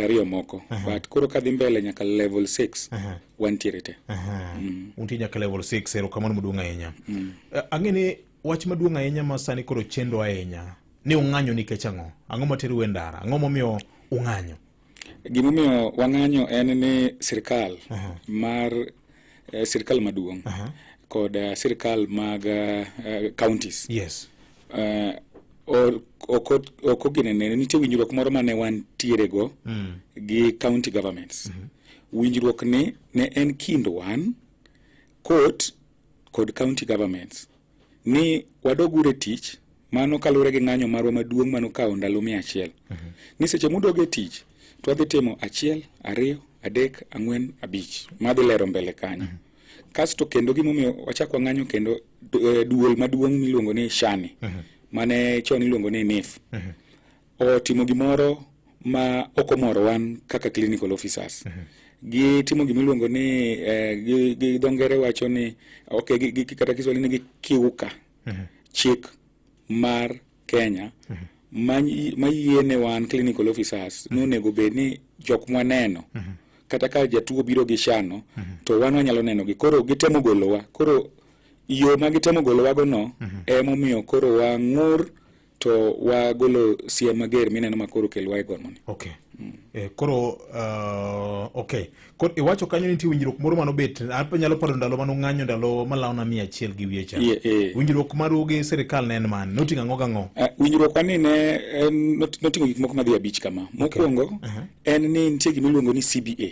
ariyo moko but koro kadhi mbele nyaka level 6 wantiere te. Untie nyaka level 6. Erokamano maduong' ahinya. Ang'eni wach maduong' ahinya ma sani koro chendo ahinya ni ung'anyo nikech ang'o matero e ndara, ang'o momiyo ung'anyo? Gimomiyo wang'anyo en ni sirkal mar sirkal maduong' kod sirkal mag counties. Yes. Oko ginene nitie winjruok moro mane wantiere go gi county governments. Winjruok ni ne en kind wan kod county governments ni wadogure tich mano kalure gi ng'anyo marwa maduong' mano kawo ndalo 100. Ni seche mudoge tich to wadhi timo 1, 2, 3, 4, 5 madhi lero mbele kanyo. Kasto kendo gimomiyo wachak wang'anyo kendo duol maduong' miluongo ni Shani mane chon iluongo ni NIF otimo gimoro ma okomoro wan kaka clinical officers. Gitimo gimiluongo ni gi dongere wacho ni kata Kiswahili ni kiuka chik mar Kenya mayiene wan clinical officers nonego bed ni jok mwaneno kata ka jatuo biro gi shano to wan wanyalo neno gi. Koro gitemo golowa. Koro yo ma gitemo golowa go no emomiyo koro wang'ur to wagolo siem mager mineno makoro kelwa e gormoni. Okay. Koro okay. Koro iwacho kanyo nitie winjruok moro manobet nyalo paro ndalo mano ng'anyo ndalo malawna 100 gi wiecha. Winjruok maru gi sirkal ne en man noting'o ang'o gang'o? Winjruok wani ne noting'o gik moko madhi 5 kama. Mokwongo en ni nitie gimiluongo ni CBA.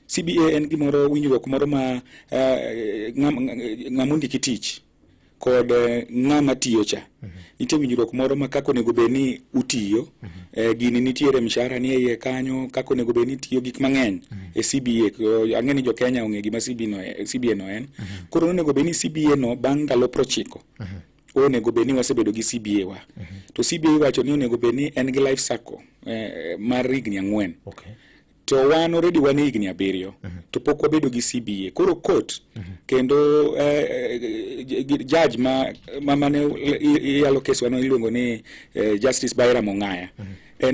CBA en gimoro winjruok moro ma ng'amondiki tich kod ng'ama tiyo cha. Nitie winjruok moro ma kako nego bed ni utiyo gini nitiere mshahara ni iye kanyo kako nego bed ni tiyo gik mang'eny e CBA. Ang'eni jo Kenya ong'e gima CBA no en. Koro nego bed ni CBA no bang' ndalo 90 onego bed ni wasebedo gi CBA wa. To CBA wacho ni onego bed ni en gi life cycle mar higni 4. Okay. To wan already wan higni 7 to pok wabedo gi CBA. Koro court kendo judge mane yalo case wano iluongo ni Justice Baira Mongaya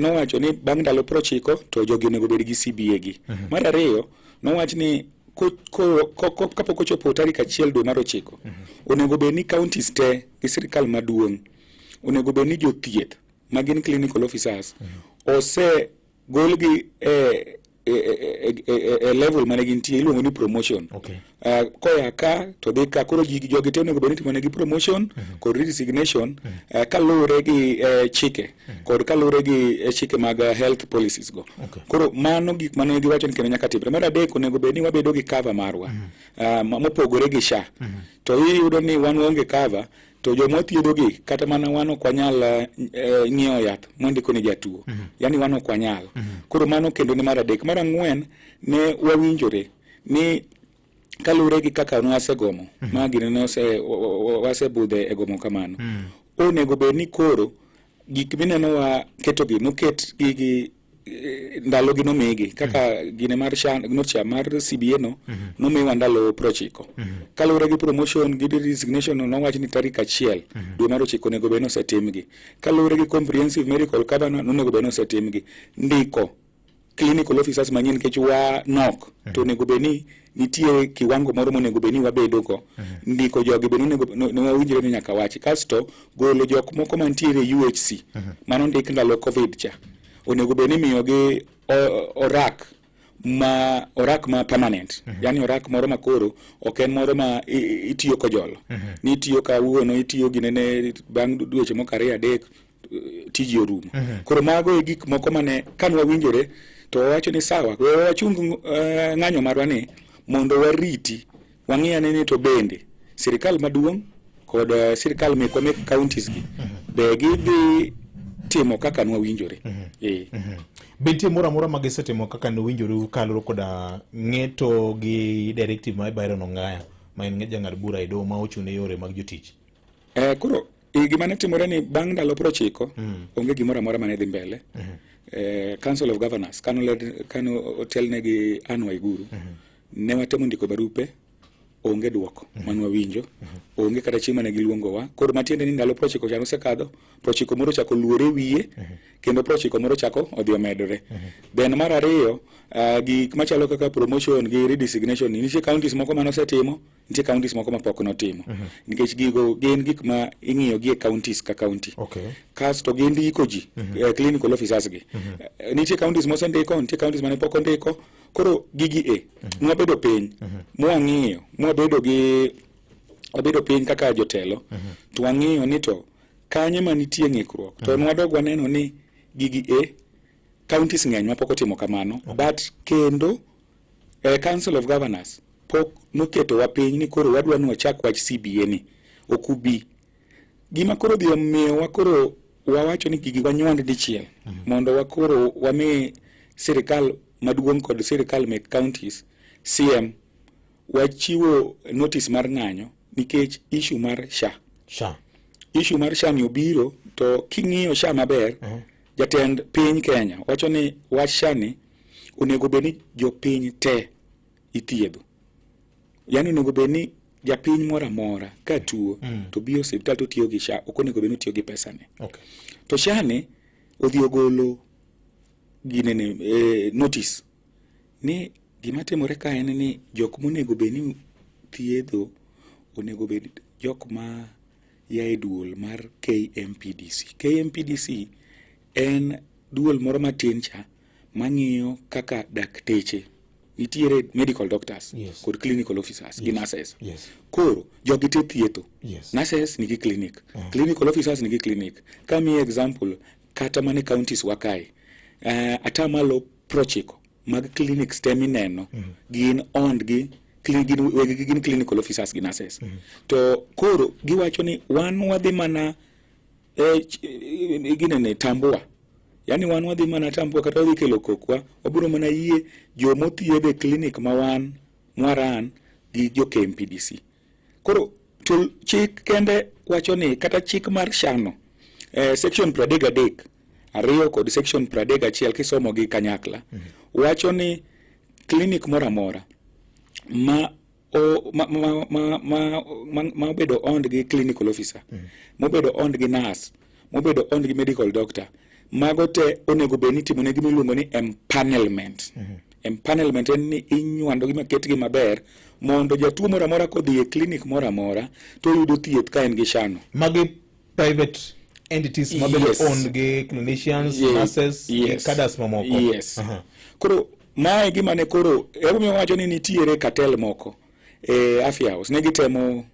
nowacho ni bang' ndalo 90 to jogi onego bed gi CBA gi. Mar ariyo nowacho ni kapok ochopo tarik 1 dwe mar 9 onego bed ni counties te gi sirkal maduong' onego bed ni jothieth magin clinical officers ose golgi level mane gintie iluongo ni promotion. Okay. Koya ka to dhi ka koro jogi te onego bed ni timone gi promotion kod resignation kalure gi chike kod kalure gi chike mag health policies go. Okay. Koro mano gik mane giwacho ni kendo nyaka timre. Mar adek onego bed ni wabedo gi cover marwa mopogore gi SHA. To iyudo ni wan onge cover to joma thiedho gi kata mana wan ok wanyal ng'iewo yath mondiko ni jatuo. Yani wan ok wanyal. Koro mano kendo ni mar adek. Mar ang'wen ne wawinjore ni kalure gi kaka wasegomo magine ne wasebudhe e gomo kamano. Onego bed ni koro gik mineno wa keto gi noket gi ndalo gi nomigi kaka gine mar SHA mar CBA no nomiwa ndalo 90. Kalure gi promotion gi resignation no wacho ni tarik 1 dwe mar 9 onego bed ni osetimgi. Kalure gi comprehensive medical cover no onego bed ni osetimgi. Ndiko clinical officers manyien kech wa nok to onego bed ni nitie kiwango moro monego bed ni wabedo go. Ndiko jogi bed ni wawinjore ni nyaka wachi. Kasto golo jok moko mantiere UHC mano ndik ndalo COVID cha onego bed ni miyo gi orak ma permanent. Yani orak moro makoro ok en moro ma itiyo kojolo. Ni itiyo ka wuono itiyo ginene bang' dweche moko 2-3 tiji orumo. Koro mago e gik moko mane kanwa winjore to wacho ni sawa wachung ng'anyo marwa ni mondo wariti wang'iyane ni to bende sirkal maduong' kod sirkal mekwa mek counties gi be gidhi timo kaka nwa winjore. Bentie mora magisetimo kaka no winjore kaloro koda ng'eto gi directive ma Baira Mongaya ma en jang'ad bura e doho ma ochune yore mag jotich. Koro gima ne timore ni bang' ndalo 90 onge gimoro amora mane dhi mbele. Council of Governors kano otelne gi Anne Waiguru ne watemo ndiko barupe onge duoko manwa winjo, onge kata chieng' mane giluongowa. Koro matiende ni ndalo 90 chano osekadho, 90 moro chako luore wiye, kendo 90 moro chako odhi omedore. Then mar ariyo, gik machalo kaka promotion gi redesignation, nitie counties moko mane osetimo, nitie counties moko mapok notimo. Nikech gigo gin gik ma ing'iyo gi e counties ka county. Kasto gindiko ji, clinical officers gi. Nitie counties mosendiko, nitie counties mane pok ondiko. Koro gigi mwabedo piny, mwang'iyo, wabedo piny kaka jotelo, to wang'iyo ni to kanye manitie ng'ikruok. To nwadog waneno ni gigi counties ng'eny mapok otimo kamano, but kendo Council of Governors pok noketo wa piny ni koro wadwa ni wachak wach CBA ni, okubi. Gima koro dhi omiyo wakoro wawacho ni gigi wanywand dichiel, mondo wakoro wami sirikal maduong' kod sirikal mek counties CM wachiwo notice mar ng'anyo nikech issue mar SHA. Issue mar SHA ni obiro, to king'iyo SHA maber, jatend piny Kenya wacho ni wach SHA ni onego bedni jopiny te ithiedho. Yani onego bedni japiny moro amora ka tuo to bio hospital to tiyo gi SHA, ok onego bedni tiyo gi pesa ne. To SHA ni odhi ogolo notice ni gima timore ka en ni jok monego bedni thiedho onego bed jok ma yae duol mar KMPDC. KMPDC en duol moro matin cha mang'iyo kaka dakteche, nitiere medical doctors kod clinical officers gi nurses. Koro jogi te thietho. Nurses nigi clinic, clinical officers nigi clinic. Kami example kata mane counties wakai, atamalo 90 mag clinics temineno gin on gi gin clinical officers gi nurses. To koro giwacho ni wan wadhi mana ginene tambua, yani wan wadhi mana tambua kata wadhi kelo kokwa, wabiro mana yie jomo thiedhe clinic ma wan mwaran gi jo KMPDC. Koro to chik kende wacho ni kata chik mar SHA section 33 ariyo kod section 31 kisomo gi kanyakla wacho ni clinic mora amora ma obedo on gi clinical officer, mobedo on gi nurse, mobedo on gi medical doctor, mago te onego bedni timo ne gimiluongo ni empanelment. Empanelment en ni inywando gi maketgi maber mondo jatuo mora amora kodhi e clinic mora amora to yudo thieth ka en gi SHA no. Magi private entities mabedo on gi clinicians, nurses, kadas mamoko. Koro mae gima ne koro ero mi wacho ni nitiere cartel moko Afya House ne gitemo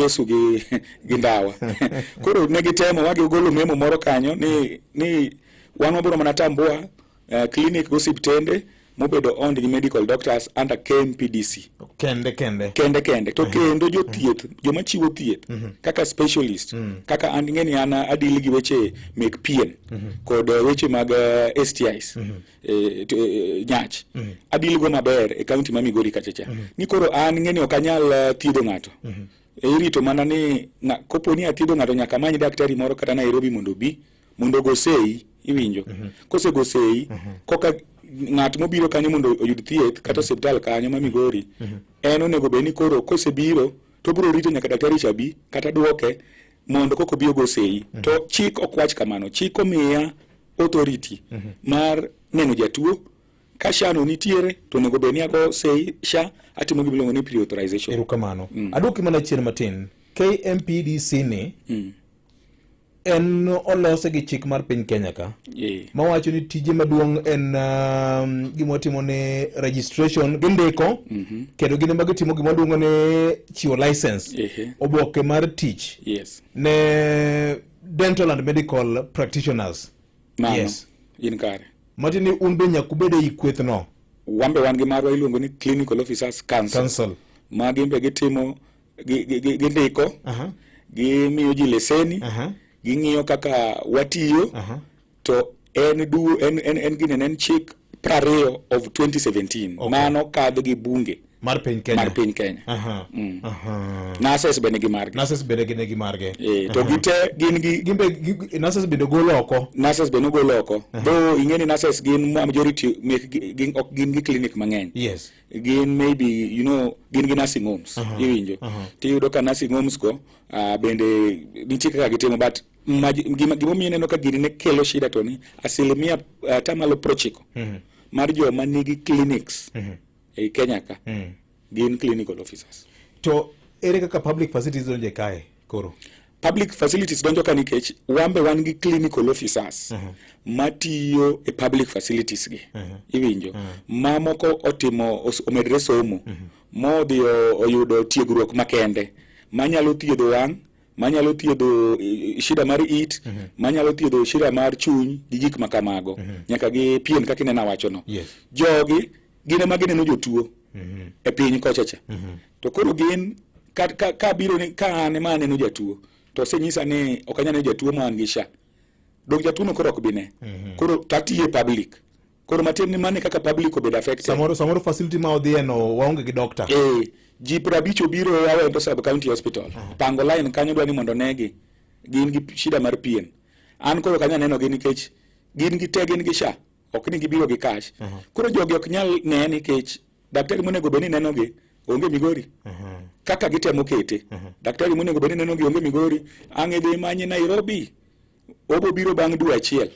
Yesu gi ndawa. Koro ne gitemo wagi golo memo moro kanyo ni wan wabiro mana tambua clinic osiptende mobedo on gi medical doctors under KMPDC. Kende. To kendo jothieth, joma chiwo thieth kaka specialist, kaka andingeni ana adili gi weche mek pien kod weche mag STIs, nyach. Adili go maber e county ma Migori kachacha. Ni koro an ngeni ok anyal thiedho ng'ato. Irito mana ni kopo ni athiedho ng'ato nyaka many daktari moro kata Nairobi mondo go sei, iwinjo. Kose go sei, koka ng'at mobiro kanyo mondo oyud thieth kata hospital kanyo ma Migori, en onego bedni koro kosebiro to biro rito nyaka daktari chabi kata duoke mondo koko biyo go sei. To chik ok wach kamano, chik omiya authority mar neno jatuo. Ka SHA no nitiere to onego bedni ago sei SHA atimo gimiluongo ni pre-authorization. Erokamano. Aduoki mana chien matin. KMPDC ni en olose gi chik mar piny Kenya ka, mawacho ni tije maduong' en gimotimo ne registration gi ndiko, kendo gine magitimo gimodungo ne chiwo license, oboke mar tich ne dental and medical practitioners. In kare. Matini unbe nyakubede ikweth no. Wambe wan gi marwa iluongo ni Clinical Officers Council. Magimbe gitimo gindiko, gimiyo ji leseni, ging'iyo kaka watiyo, to en chik 20 of 2017 mano kadho gi bunge mar piny Kenya. Nurses bende gi margi. Nurses bende gi margi. To gite gin nurses bende golo oko. Nurses bende golo oko. Though ingeni nurses gin majority gin ok gin gi clinic mang'eny. Yes. Gin maybe gin gi nursing homes. Iwinjo. Tiyudo ka nursing homes go bende nitie kaka gitimo, but gimomiyo neno ka gini ne kelo shida to ni 90% mar joma nigi clinics ei Kenya ka gin clinical officers. To ere kaka public facilities donjo kae koro? Public facilities donjo ka nikech wambe wan gi clinical officers matiyo e public facilities gi. Iwinjo. Mamoko omedre somo, modhi oyudo tiegruok makende, manyalo thiedho wang', manyalo thiedho shida mar it, manyalo thiedho shida mar chuny gi gik makamago, nyaka gi pien kaka inena wacho no. Jogi gine magineno jotuo e piny kochacha. To koro gin ka biro ni ka an ema aneno jatuo to senyisa ni ok anyalo jatuo ma an gi SHA, dok jatuo no koro ok bine. Koro tatiye public. Koro matin ni mane kaka public obed affected. Samoro facility ma odhiye no waonge gi doctor. Ji 50 obiro Awendo Sub County Hospital. Pango line kanyo dwani mondo negi gin gi shida mar pien. An koro kanya neno gi nikech gin gi SHA, ok ni gibiro gi cash. Koro jogi ok nyal ne nikech daktari monego beni neno gi onge Migori. Kaka gitemo kete. Daktari monego beni neno gi onge Migori. Ang'e dhi manye Nairobi. Obo biro bang' dwe achiel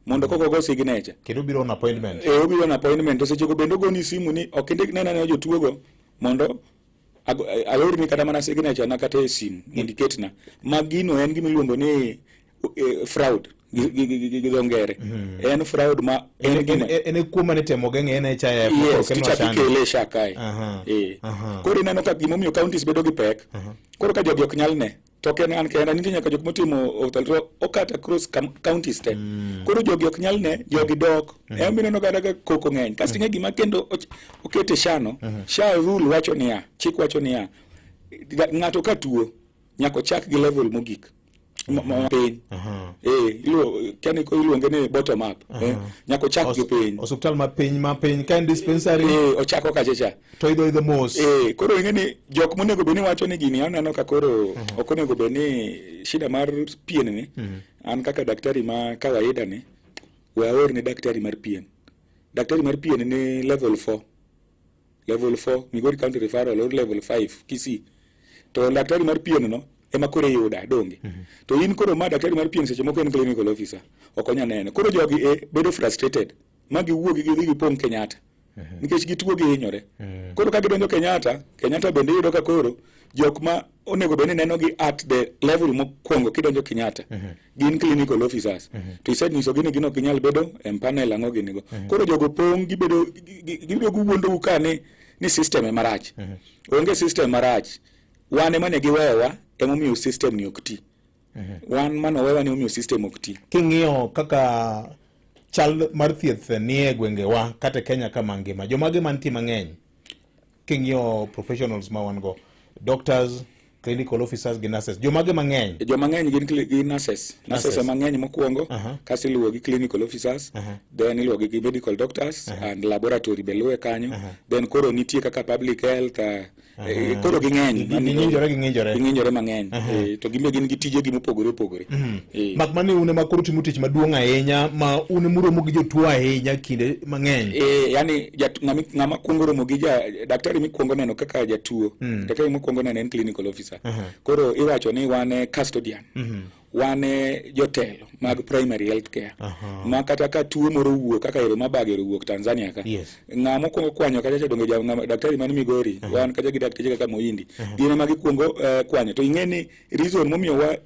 mondo koko go signature. Kendo biro on appointment. Obiro on appointment. To seche go bendo go ni simu ni ok ndik nena jotuo go mondo alor mi kata mana signature na kata simu indicate na magino en gimiluongo ni fraud gi dongere. En fraud ma en kuma ne temo geng'e NHIF ko keno kele SHA kai. Koro neno ka gimomiyo counties bedo gi pek. Koro ka jogi ok nyal ne to an kenda nitie nyaka jok motimo okata cross counties te. Koro jogi ok nyal ne, jogi dok. Mineno ga koko ng'eny. Kasto ng'e gima kendo okete SHA no. SHA rule wacho niya, chik wacho niya, ng'ato ka tuo nyako chak gi level mogik. Piny. Kani ko iluonge ni bottom up. Nyako chak gi piny. Hospital ma piny kan dispensary. Ochako kachacha. To idho mos. Koro ingeni jok monego beni wacho ni gini aneno ka koro ok onego beni shida mar pien ni. An kaka daktari ma kawaida ni waor ni daktari mar pien. Daktari mar pien ni level 4. Level 4 Migori County Referral or level 5 Kisii. To daktari mar pien no ema kore yuda donge. To in koro ma daktari mar pien seche moko en clinical officer. Okonya neno. Koro jogi bedo frustrated. Magi wuogi gi pong Kenyatta. Nikech gituo gi hinyore. Koro ka gidonjo Kenyatta bende yudo ka koro jok ma onego beni neno gi at the level mokwongo kidonjo Kenyatta. Gin clinical officers. To ised niso gini gino kinyal bedo empanel ang'o ginigo. Koro jogo pong gibedo guwuondo ka ni system e marach. Onge system marach. Wan ema ne giwewa emomiyo system ni ok ti. Wan mano wewa ni omiyo system ok ti. King'iyo kaka chal mar thieth ni e gwenge wa kata Kenya kama ngima, jomage mantie mang'eny king'iyo professionals ma wan go, doctors, clinical officers gi nurses, jomage mang'eny gin nurses mang'eny mokwongo, kasi iluwo gi clinical officers, then iluwo gi medical doctors and laboratory beluwe kanyo, then koro nitie kaka public health, koro ging'eny ging'injore mang'eny. To gimbe gin gi tije gi mopogore opogore. Mak mane une ma koro timo tich maduong' ahinya ma une muromo gi jotuo ahinya kinde mang'eny. Yani ng'ama kwongo romo gi daktari mikwongo neno kaka jatuo, daktari mikwongo neno en clinical officer. Koro iwacho ni wane custodian, wane jotelo mag primary health care. Ma kata ka tuo moro wuok kaka ero mabagero wuok Tanzania ka. Ng'ama kwongo kwanyo kata donge daktari man Migori, wan kata gi daktari kaka Moindi. Gine ma gikwongo kwanyo. To ing'eni reason momiyo wa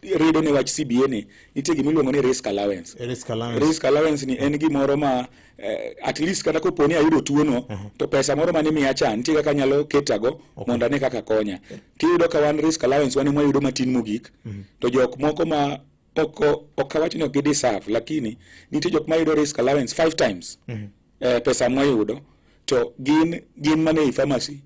rido ne wach CBA ni nitie gimiluongo ni risk allowance. Risk allowance ni en gimoro ma at least kata koponi ayudo tuo no to pesa moro mane miya cha nitie kaka nyalo ketago mondo ane kaka konya. Tiyudo ka wan risk allowance wane mwayudo matin mogik. To jok moko ma ok awach ni ok gideserve, lakini nitie jok ma yudo risk allowance 5 times pesa mwayudo. To gin mane e pharmacy.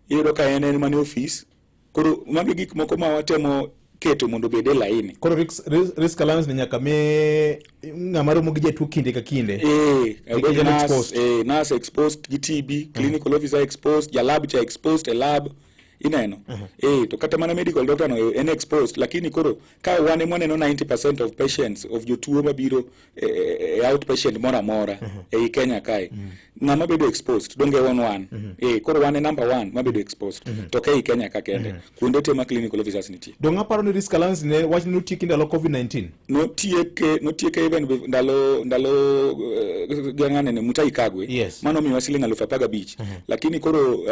Iyudo ka en mane office. Koro magi gik moko ma watemo keto mondo bede laini. Koro risk allowance ni nyaka me ng'ama romo gi jatuo kinde ka kinde. Nurse exposed gi TB, clinical officer exposed, jalab cha exposed e lab ineno. To kata mana medical doctor no en exposed, lakini koro ka wane mwaneno 90% of patients of jotuo mabiro outpatient mora mora ei Kenya kae ng'ama bedo exposed donge one. Koro wane number 1 mabedo exposed to kai Kenya ka kende kuonde tema clinical officers nitie. Donga paro ni risk allowance ne wach ni tieki ndalo COVID-19 notieke even ndalo gangane ne Mutai Kagwe. Yes. Mano miwa siling 15,000 lakini koro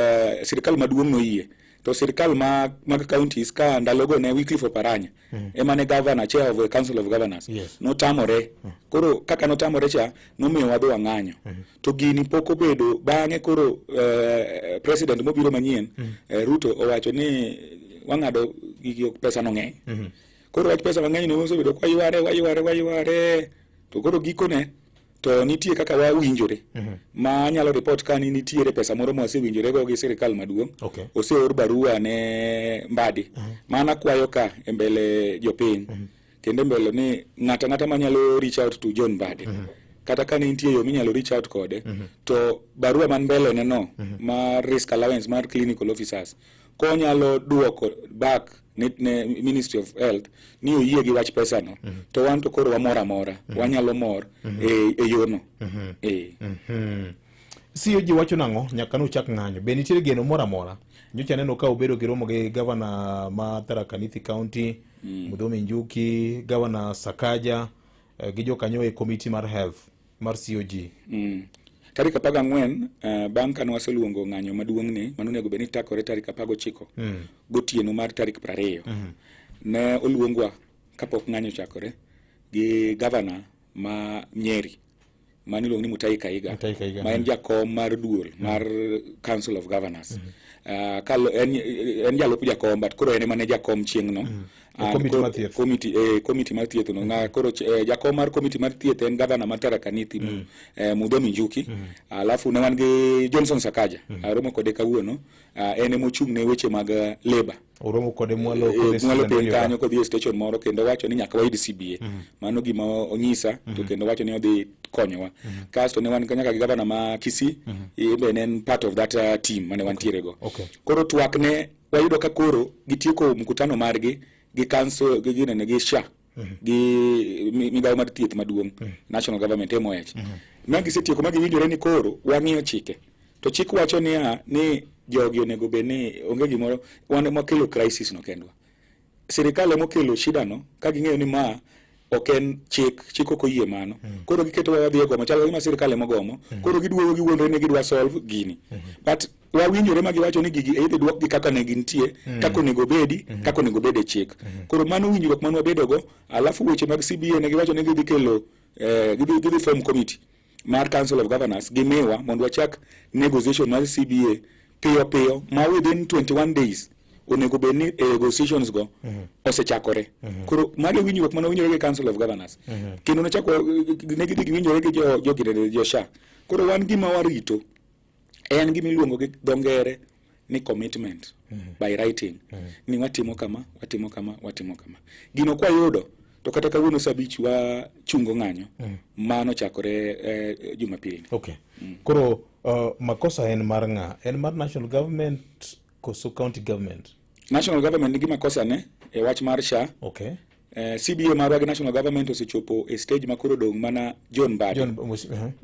sirikal maduong' noyie to sirikal mag counties ka ndalogo ne Wycliffe Oparanya emane governor chair of the council of governors. Yes. Notamore koro kaka notamore cha nomiyo wadho ang'anyo to gini pok obedo bang'e koro president mobiro manyien Ruto owacho ni wang'ado gigi pesa no ng'eny. Koro wach pesa mang'eny ne osebedo kwa yware to koro gikone to nitie kaka wawinjore ma nyalo report ka ni nitiere pesa moro mwasewinjore go gi sirikal maduong'. Oseor barua ne Mbadi mana kwayo ka e mbele jopiny kendo mbele ni ng'ata manyalo reach out to John Mbadi kata ka nitie yo minyalo reach out kode to barua man mbele ne no mar risk allowance mar clinical officers ko nyalo duoko back ne Ministry of Health ni oyie gi wach pesa no to wan to koro wamora wanyalo mor e yono. Siyo ji wacho nang'o nyaka no chak ng'anyo be nitie geno mora nyocha neno ka obedo gi romo gi governor ma Tharaka Nithi County Mudhomi Njuki, governor Sakaja gi jokanyo e committee mar health mar COG. Tarik 14 bang' kane waseluongo ng'anyo maduong' ni mano nego beni takore tarik 19 gotieno mar tarik 20 ne oluongwa kapok ng'anyo chakore gi governor ma Nyeri maniluongo ni Mutai Kahiga ma en jakom mar duol mar council of governors. Kalo en jalup jakom but koro en mane jakom chieng' no. Committee mar thieth no na koro jakom mar committee mar thieth en governor mar Tharaka Nithi Mudhomi Njuki. Alafu ne wan gi Johnson Sakaja aromo kode kawuono en emochung' ne weche mag labor. Oromo kode mwalo piny kanyo kodhi e station moro kendo wacho ni nyaka wayud CBA. Mano gima onyisa to kendo wacho ni odhi konyowa. Kasto ne wan nyaka gi governor ma Kisii even en part of that team mane wantiere go. Koro twak ne wayudo ka koro gitieko mkutano margi gi council gi SHA gi migawo mar thieth maduong' national government MOH. Magi setieko magi winjore ni koro wang'iyo chike to chik wacho ni jogi onego be ni onge gimoro wan mokelo crisis no kendwa. Sirikal emokelo shida no ka ging'eyo ni ma ok en chik ok oyie mano. Koro giketo wadhi ego machalo gima sirikal emogomo koro giduogo giwuondore ni gidwa solve gini but wawinjore ma giwacho ni gigi either duok gi kaka ne gintie kako nego bede chik. Koro mano winjruok mano wabedogo alafu weche mag CBA ne giwacho ni gidhi kelo gidhi form committee mar council of governors gi miwa mondo wachak negotiation mar CBA piyo ma within 21 days onego be ni negotiations go osechakore. Koro magi winjruok mano winjore gi council of governors kendo ne chako ne gidhi winjore gi jo SHA. Koro wan gima warito en gima iluongo gi dongere ni commitment by writing ni watimo kama gino kwa yudo to kata kawuono sabich wa chungo ng'anyo mano chakore Jumapili. Koro makosa en mar ng'a en mar national government koso county government. National government nigi makosa ne e wach mar SHA. CBA marwa gi national government osechopo e stage makoro dong' mana John Mbadi.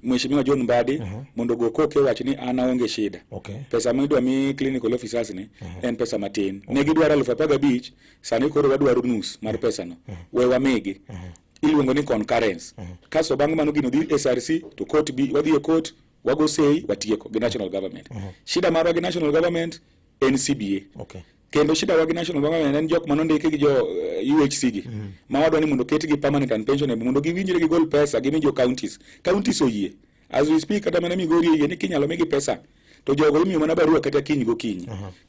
Mheshimiwa John Mbadi mondo go koke wach ni ana onge shida. Pesa ma idwa mi clinical officers ni en pesa matin. Ne gidwaro 15,000 sani koro wadwaro nus mar pesa no. We wamegi. Iluongo ni concurrence. Kaso bang' mano gino dhi SRC to court bi wadhi e court wago sei watieko gi national government. Shida marwa gi national government en CBA. Kendo shida wagi national government en jok manondike gi jo UHC gi ma wadwa ni mondo ketgi permanent and pensionable mondo giwinjre gi gol pesa gi jo counties oyie as we speak kata mana Migori oyie ni kinyalo migi pesa to jogo imiyo mana barua kata kiny go kiny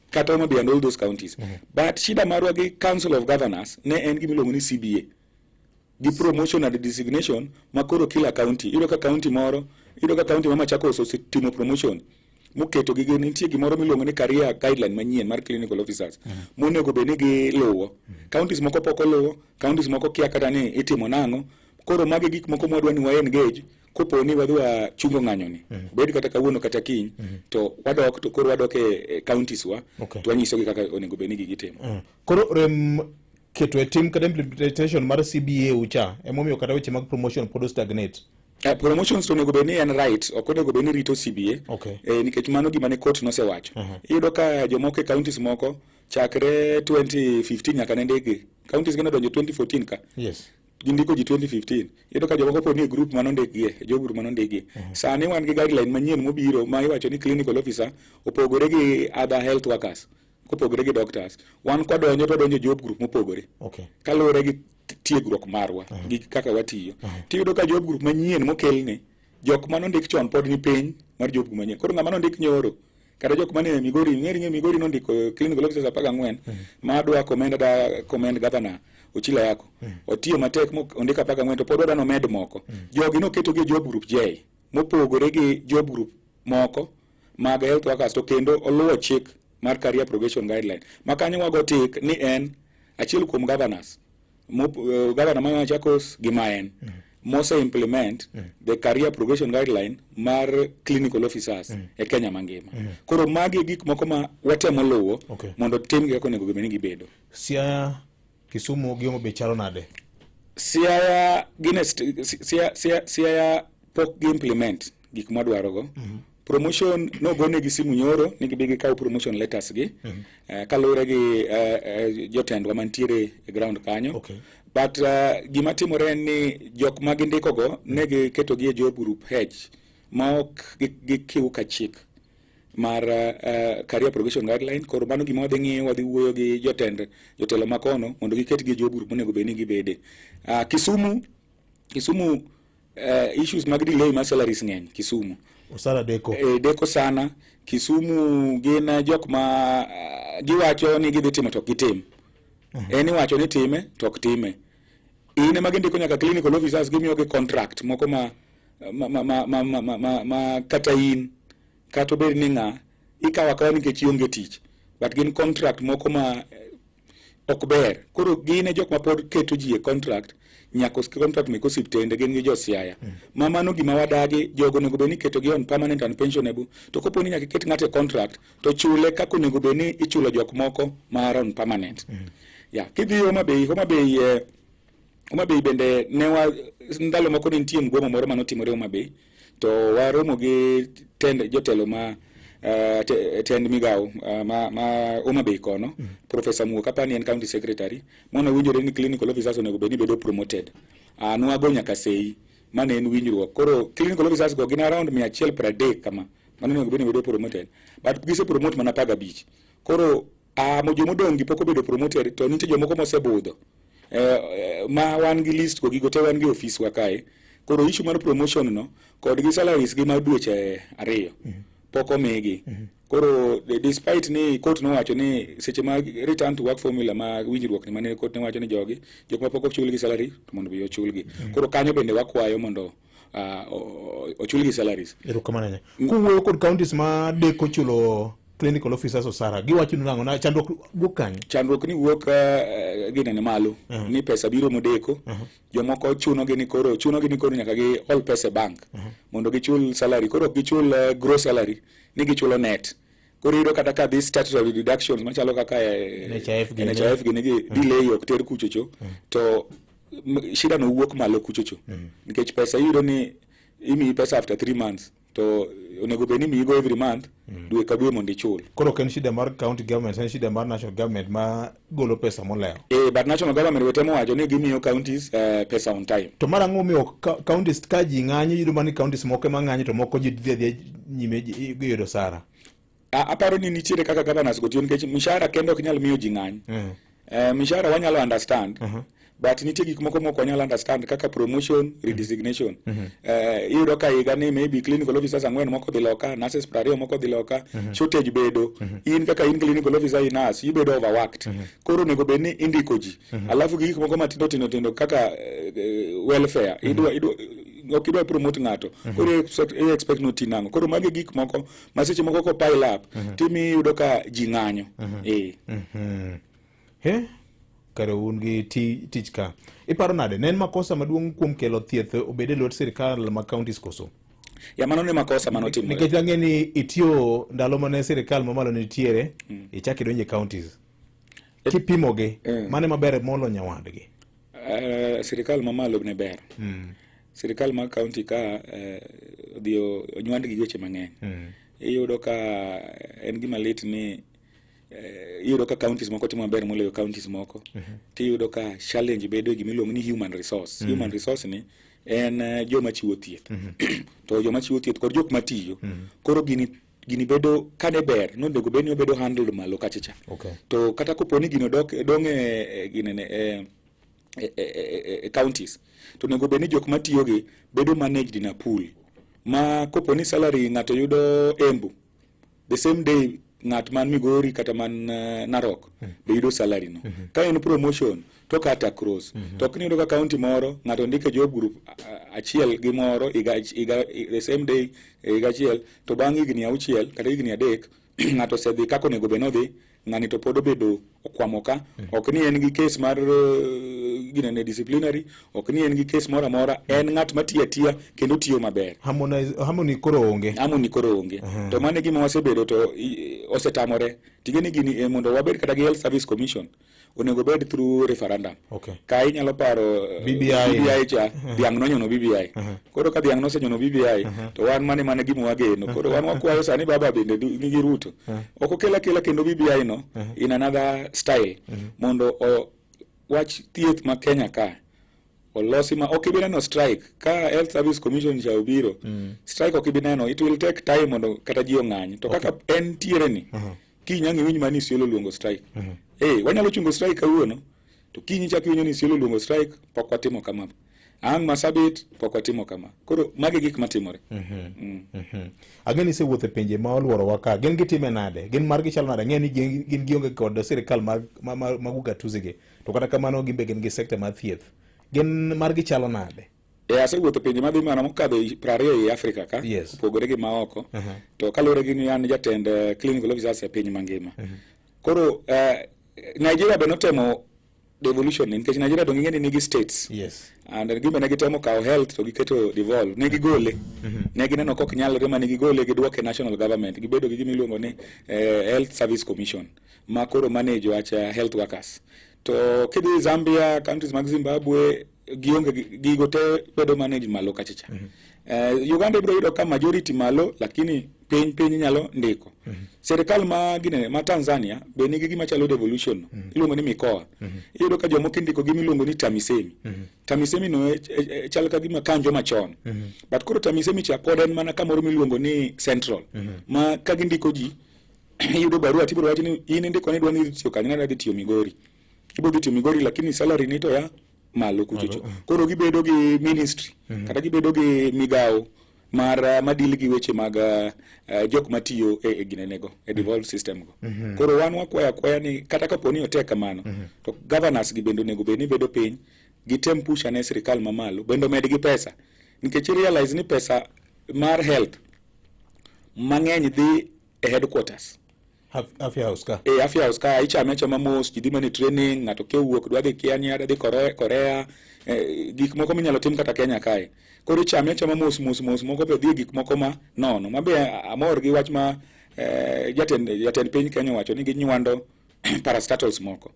kata ma beyond all those counties but shida marwa gi council of governors ne en gimiluongo ni CBA gi promotion and designation makoro kila county ido ka county moro ido ka county ma Machakos ositimo promotion muketo gi nitie gimoro miluongo ni career guideline manyien mar clinical officers monego bed ni giluwo. Counties moko pok oluwo, counties moko kia kata ni itimo nang'o. Koro magi gik moko mwadwa ni wa engage kopo ni wadwa chungo ng'anyo ni bed kata kawuono kata kiny to wadok to koro wadok e counties wa to wanyiso gi kaka onego bed ni gitimo. Koro keto e tim kata implementation mar CBA ucha emomiyo kata weche mag promotion pod stagnate. Promotions to onego bed ni en right, ok onego bed ni rito CBA. Nikech mano gima ne court nosewacho. Iyudo ka jomoko e counties moko chakre 2015 nyaka ne ndege counties gane donjo 2014 ka. Gindiko ji 2015. Iyudo ka jomoko pod ni group manondegie, jogroup manondegie. Sani wan gi guideline manyien mobiro ma iwacho ni clinical officer opogore gi other health workers, kopogore gi doctors. Wan kodonjo to donjo job group mopogore. Kaluwore gi tiegruok marwa gi kaka watiyo. Tiyudo ka job group manyien mokelne jok manondik chon pod ni piny mar job group manyien. Koro ng'ama nondik nyoro kada jok mane Migori, ng'eri Migori nondiko clinical officers 14 ma dwa commend governor Ochila Yako. Otiyo matek ondika 14 to pod wadano med moko. Jogi noketo gi job group J mopogore gi job group moko mag health workers to kendo oluwo chik mar career progression guideline. Makanyo wago tik ni en achiel kuom governors governor ma Machakos gi maen mose implement the career progression guideline mar clinical officers e Kenya mangima. Koro magi gik moko ma watemo luwo mondo tim gi onego bed ni gibedo. Siaya, Kisumu gi Homa chalo nade? Siaya pok gi implement gik madwarogo. Promotion no gone gi simu nyoro ni gibigi kaw promotion letters gi kalure gi jotendwa mantiere e ground kanyo. But gima timore ni jok ma gindiko go ne giketo gi e job group H ma ok gikiuka chik mar career progression guideline. Koro mano gima wadhi ng'iyo, wadhi wuoyo gi jotelo makono mondo giket gi job group monego bed ni gibede. Kisumu issues mag delay mar salaries ng'eny Kisumu. Osara deko. Deko sana. Kisumu gin jok ma giwacho ni gidhi timo to gitim. Eni wacho ni time to ok time. Ine magindiko nyaka clinical officers gimiyo gi contract moko ma kata in kato bed ni ng'a ikawa kawa nikech ionge tich, but gin contract moko ma ok ber. Koro gine jok ma pod keto ji e contract nyaka contract meko siptende gin gi jo Siaya. Mano gima wadagi jogo onego bed ni keto gi on permanent and pensionable. To kopo ni nyaka ket ng'ate contract to chule kaka onego bed ni ichulo jok moko ma on permanent. Kidhi Homa Bay bende ne ndalo moko ne nitie mgomo moro manotimore Homa Bay to waromo gi jotelo ma tend migawo ma Homa Bay kono. Professor Muoka pani en county secretary mono winjore ni clinical officers onego bed ni bedo promoted. Nwago nyaka sei mane en winjruok. Koro clinical officers go gin around 130 kama mano onego bed ni bedo promoted, but gise promote mana 15. Koro mojomodong gi pok obedo promoted to nitie jomoko mosebudho. Ma wan gi list go gigo te wan gi office wa kae. Koro issue mar promotion no kod gi salaries gi mar dweche 2 pok omigi. Koro despite ni court no wacho ni seche ma return to work formula ma winjruok ni mane court ne wacho ni jok ma pok ochul gi salary to mondo bi ochul gi. Koro kanyo bende wakwayo mondo ochul gi salaries. Erokamano. Kuwuoyo kod counties ma deko chulo clinical officers osara giwacho nango na chandruok gokanyo. Chandruok ni wuok ginene malo ni pesa biro modeko. Jomoko chuno gi ni koro nyaka gi all pesa bank mondo gichul salary. Koro gichul gross salary ni gichulo net. Koro iyudo kata ka this statutory deductions machalo kaka NHIF gini delay ok ter kuchocho to shida no wuok malo kuchocho. Nikech pesa iyudo ni imi pesa after 3 months to onego bed ni migo every month dwe ka dwe mondo ichul. Koro ken shida mar county government, en shida mar national government ma golo pesa molewo. But national government wetemo wacho ni gimiyo counties pesa on time. To mara ng'omiyo counties ka ji ng'anyo yudo mani counties moko ma ng'anyo to moko ji dhi nyime yudo sara. Aparo ni nitiere kaka governors go tiyo nikech mishahara kendo ok nyal miyo ji ng'any. Mishahara wanyalo understand. But nitie gik moko moko wanyalo understand kaka promotion, redesignation. Iyudo ka higa ni maybe clinical officers 4 moko dhi loka, nurses 20 moko dhi loka, shortage bedo. In kaka in clinical officer in nurse, you bedo overworked. Koro onego bed ni indiko ji. Alafu gik moko matindo kaka welfare. ok idwa promote ng'ato koro expect no tinango koro magi gik moko maseche moko ko pile up timi yudo ka ji ng'anyo kare un gi tich ka iparo nade nen makosa maduong' kuom kelo thieth obede lwet sirikal ma counties koso ya mano ne makosa manotimore nikech ang'e ni itiyo ndalo mane sirikal mamalo nitiere ichak idonje counties kipimogi mane maber molo nyawadgi sirikal mamalo ne ber sirikal ma county ka dio nywandgi weche mang'eny iyudo ka en gima lit ni iyudo ka counties moko timo maber moloyo counties moko tiyudo ka challenge bedo gima iluongo ni human resource ni en joma chiwo thieth to joma chiwo thieth kod jok matiyo koro gini bedo kane ber nonego bed ni obedo handled malo kachacha to kata koponi gino dong' counties to nego bed ni jok matiyogi bedo managed in a pool ma koponi salary ng'ato yudo Embu the same day ng'at man Migori kata man Narok be yudo salary no ka en promotion to kata cross to ok ni yudo ka county moro ng'ato ndike job group achiel gi moro the same day iga achiel to bang' higni 6 kata higni 3 ng'ato sedhi kako nego be nodhi ng'ani to pod obedo okwamo ka ok ni en gi case mar ginene disciplinary ok ni en gi case moro amora en ng'at matiyo tiya kendo tiyo maber harmony koro onge to mane gima wasebedo to osetamore tigeni gini mondo wabed kata gi health service commission onego bed through referendum ka inyalo paro BBI cha dhiang' nonyono BBI koro ka dhiang' nosenyono BBI to wan mane gima wageno koro wan wakwayo sani baba bende nigi Ruto ok okela kendo BBI no in another style mondo wach thieth ma Kenya ka olosi ma ok ibineno strike ka health service commission cha obiro strike ok ibineno it will take time mondo kata ji ong'any to kaka en tiere ni kinyangi winj mani Isiolo luongo strike wanyalo chungo strike kawuono to kinyi chak winjo ni Isiolo luongo strike pok watimo kama ang' Masabit pok watimo kama koro magi gik matimore ageni se wuothe pinje ma oluoro waka gin gitime nade gin margi chalo nade ng'eni gin gionge kod sirikal mag ugatuzi to kata kamano gimbe gin gi sekta mar thieth gin margi chalo nade asewuotho pinje madhi mana mokadho 20 e Afrika ka opogore gi maoko to kaluwore gi ni an jatend clinical officers e piny mangima koro Nigeria be notemo devolution nikech Nigeria donge ng'eni nigi states and gimbe ne gitemo kawo health to giketo devolve ne gigole ne gineno kok nyalre ma ne gigole giduoke national government gibedo gi gimiluongo ni health service commission ma koro manage wacha health workers to kidhi Zambia countries mag Zimbabwe gionge gigo te bedo manage malo kachacha Uganda biro yudo ka majority malo lakini piny nyalo ndiko serikal ma Tanzania be nigi gima chalo devolution iluongo ni mikoa iyudo ka jomoko ndiko gima iluongo ni TAMISEMI no chal ka gima kanjo machon but koro TAMISEMI cha pod en mana kamoro miluongo ni central ma ka gindiko ji iyudo barua tibiro wacho ni in ndiko ni dwani tiyo kanyo na dhi tiyo Migori ibo dhi tiyo Migori lakini salary ni to ya malo kuchocho koro gibedo gi ministry kata gibedo gi migao mar madil gi weche mag jok matiyo e ginenego e devolved system go koro wan wakwaya ni kata kaponi otek kamano to governors gi bendo nego beni bedo piny gitem push ane sirikal mamalo bendo med gi pesa nikech realize ni pesa mar health mang'eny dhi e headquarters Afya house ka ichama mos jidhi mane training ng'ato ke wuok dwa dhi Kenya dhi Korea gik moko minyalo tim kata Kenya kae koro ichama mos moko be dhi gik moko ma nono mabe amor gi wach ma jatend piny Kenya wacho ni ginywando parastatals moko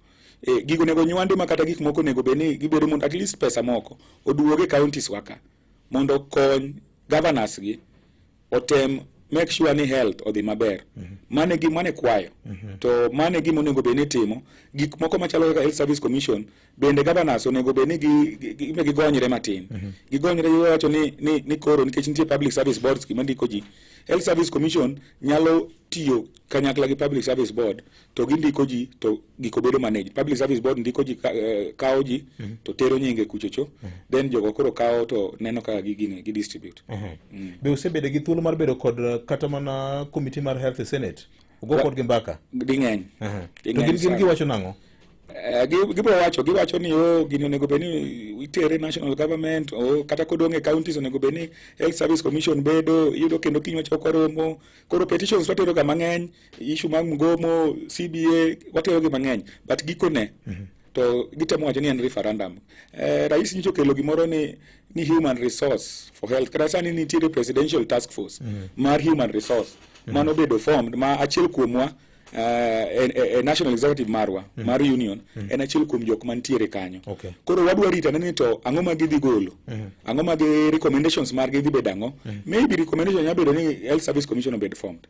gigo nego nywandi ma kata gik moko nego beni gibedo mondo at least pesa moko oduoge counties waka mondo kony governors gi otem make sure ni health odhi maber mane kwayo to mane gimo onego beni timo gik moko machalo kaka health service commission bende governors onego beni gigonyre matin gigonyre wacho ni koro nikech nitie public service boards gima ndiko ji health service commission nyalo tiyo kanyakla gi public service board to gindiko ji to giko bedo manage public service board ndiko ji kawo ji to tero nyinge kuchocho then jogo koro kawo to neno kaka gi distribute be osebedo gi thuolo mar bedo kod kata mana committee mar health senate ugo kod gi mbaka ding'eny to gin giwacho nang'o giwacho ni gini onego bed ni itere national government o kata kodonge counties onego bed ni health service commission bedo iyudo kendo kinywa choko romo koro petitions watero ga mang'eny issue mag mgomo CBA watero gi mang'eny but gikone to gitemo wacho ni en referendum. Rais nyicho kelo gimoro ni human resource for health kata sani nitiere presidential task force mar human resource mano bedo formed ma achiel kuomwa national executive marwa mar union en achiel kuom jok mantiere kanyo. Koro wadwa rita ni to ang'o ma gidhi golo ang'o ma gi recommendations mar gidhi bedo ang'o maybe recommendation ya bedo ni health service commission obed formed.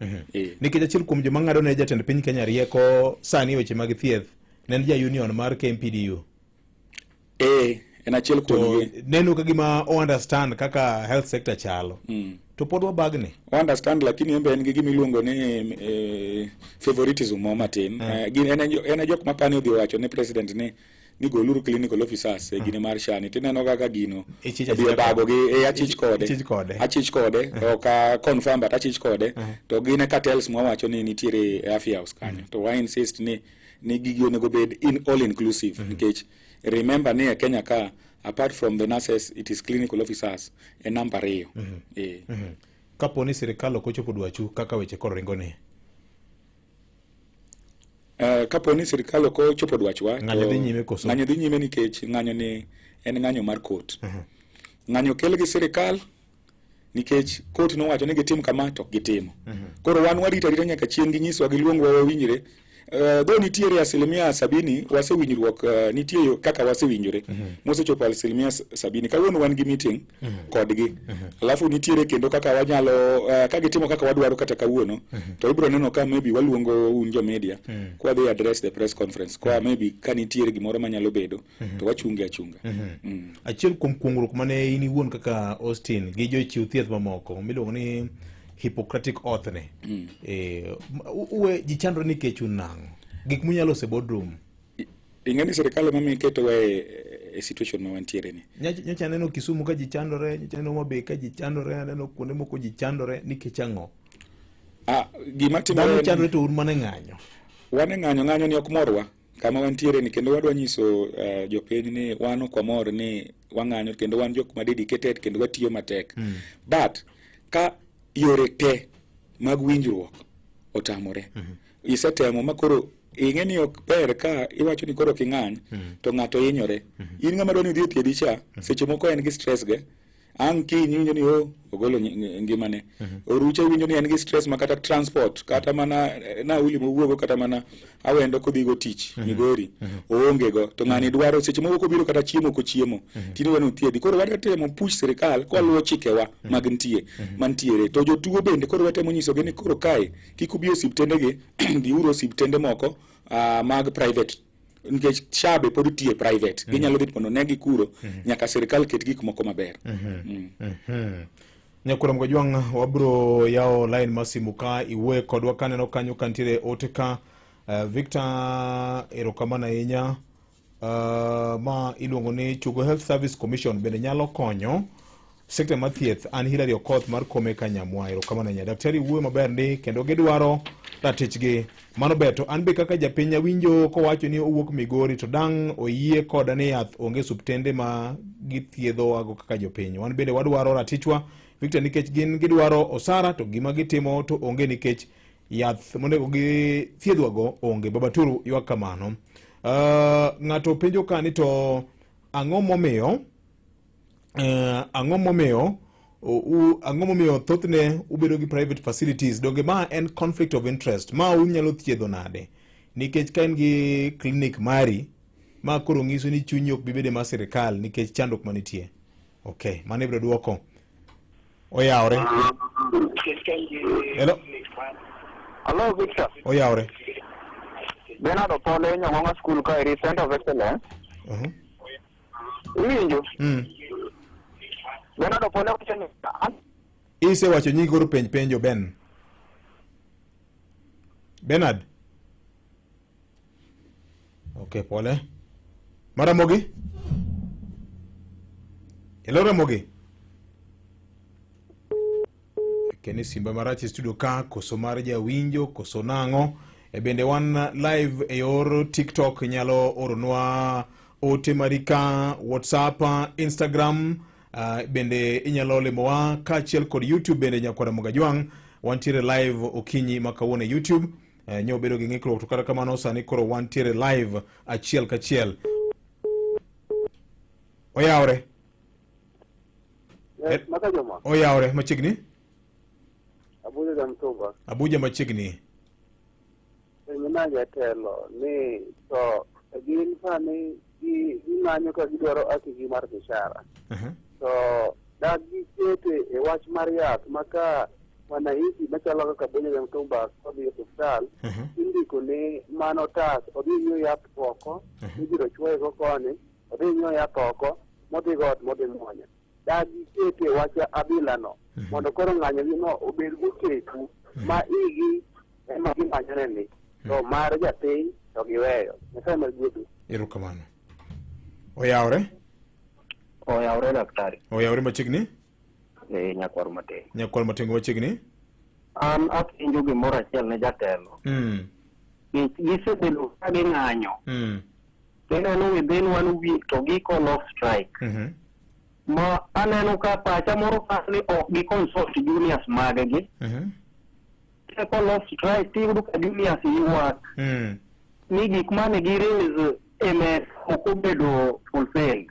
Nikech achiel kuom joma ng'ado ne jatend piny Kenya rieko sani weche mag thieth nen ja union mar KMPDU. En achiel kuom neno ka gima o understand kaka health sector chalo. To pod wabagne understand lakini embe en gi gimiluongo ni favoritism mo matin. En jok mapani odhi wacho ne president ni goluru clinical officers gine mar shani tineno kaka gino obiro bago gi achich kode oka confirm but achich kode to gine cartels mo wacho ni nitiere afya house kanyo to why insist ni gigi onego bed in all inclusive nikech remember ni Kenya ka apart from the nurses it is clinical officers a number hiyo. Kapo ni sirikal ok ochopo dwachu kaka weche koro ringo ne kapo ni sirikal ok ochopo dwachwa ng'anyo dhi nyime koso ng'anyo dhi nyime nikech ng'anyo ni en ng'anyo mar court. Ng'anyo kel gi sirikal nikech court nowacho ni gitim kama to gitimo. Koro wan warita nyaka chieng' ginyiswa giluongwa wawinjre do nitiere 70% wasewinjruok nitie kaka wasewinjore mosechopo 70% kawuono wan gi meeting kodgi alafu nitiere kendo kaka wanyalo ka gitimo kaka wadwaro kata kawuono to ibro neno ka maybe waluongo un jo media kwa they address the press conference kwa maybe ka nitiere gimoro manyalo bedo to wachunge achunga. Achiel kuom kuongruok mane in iwuon kaka Austin gi jochiw thieth mamoko miluongo ni Hippocratic oath ne uwe jichandro nikech unang'o gik munyalo se boardroom ing'eni sirikal mami keto we e situation ma wantiere ni nyacha neno Kisumu ka jichandore nyacha neno Mabei ka jichandore neno kuonde moko jichandore nikech ang'o gima timore chandore to un mane ng'anyo wane ng'anyo ni ok morwa kama wantiere ni kendo wadwa nyiso jopiny ni wan ok mor ni wang'anyo kendo wan jok ma dedicated kendo watiyo matek but ka yore te mag winjruok otamore isetemo makoro ing'eni ok ber ka iwacho ni koro king'any to ng'ato hinyore in ng'ama dwani udhi thiedhi cha seche moko en gi stress ge ang' kiny winjo ni ogolo ngimane oruche winjo ni en gi stress makata transport kata mana nauli mowuogo kata mana awendo kodhi go tich Migori oonge go to ng'ani dwaro seche moko kobiro kata chiemo kochiemo tini wanu thiedhi koro watemo push sirikal kwaluwo chikewa mag mantiere to jotuo bende koro watemo nyiso gi ni koro kae kik ubi osiptende gi diuro osiptende moko mag private nikech shabe pod tiye private ginyalo dhi mondo negi kuro nyaka sirikal ket gik moko maber. Nyakura Mgojwang wabro yao line masimu ka iwe kodwa kaneno kanyo kantiere oteka Victor erokamana inya ma iluongo ni Chugo Health Service Commission bende nyalo konyo sekta mar thieth an Hilary Okoth mar Kome Kanyamwa erokamana inya daktari wuoyo maber ni kendo gidwaro ratichgi mano beto an be kaka japiny winjo kowacho ni owuok Migori to dang' oyie koda ni yath onge subtende ma githiedho wago kaka jopiny wan bende wadwaro ratichwa Victor nikech gin gidwaro osara to gima gitimo to onge nikech yath monego githiedhwago onge Babaturu ywak kamano. Ng'ato penjo ka ni to ang'o momiyo thothne ubedo gi private facilities donge ma en conflict of interest ma unyalo thiedho nade nikech ka en gi clinic mari ma koro ng'iso ni chunyi ok bibede ma sirikal nikech chandruok manitie. Okay, mane biro duoko oyawre. Hello Victor. Oyawre. Bernardo Pole nyonga school ka iri Center of Excellence. Winjo. Bernardo Pole wacho ni ise wacho nyi goro penjo Ben. Bernard. Okay, Pole. Maramogi. Hello Ramogi. Keni simba marachi studio ka koso mar ja winjo koso nang'o bende wan live e yor TikTok, nyalo oronwa ote marika, WhatsApp, Instagram, bende inyalo limowa kaachiel kod YouTube bende Nyakwar Mogajwang. Wantiere live okinyi makawuono YouTube. Nyo bedo gi ng'ikruok to kata kamano sani koro wantiere live achiel kachiel. Oyawre. Yes, Makajoma. Oyawre machiegni? Abuja Jamtumba. Abuja machiegni. Nyina jatelo ni to gin sani gimanyo ka gidwaro akigi mar biashara. To dagi kete e wach mar yath maka wananchi machalo kaka Abuja Jamtumba kodhi e hospital indiko ne mano tas odhi nyiewo yath oko ibiro chwoye go koni odhi nyiewo yath oko modhi got modhi muonyo. Dagi kete wacha abilano mondo koro ng'anyo no obed goteku ma igi ema gimanyore ni to mar japiny to giweyo nyasaye mar gwedhu. Erokamano. Oyawre daktari. Oyawre machiegni? Nyakwar matin. Nyakwar matin machiegni? An apenjo gimoro achiel ne jatelo. Gisebedo ka ging'anyo. Kendo no within 1 week to giko off strike. Ma aneno ka pacha moro pasni ok gi consult juniors magegi. Keko off strike tiyudo ka juniors yuak. Ni gik mane gi raise eme ok obedo fulfilled.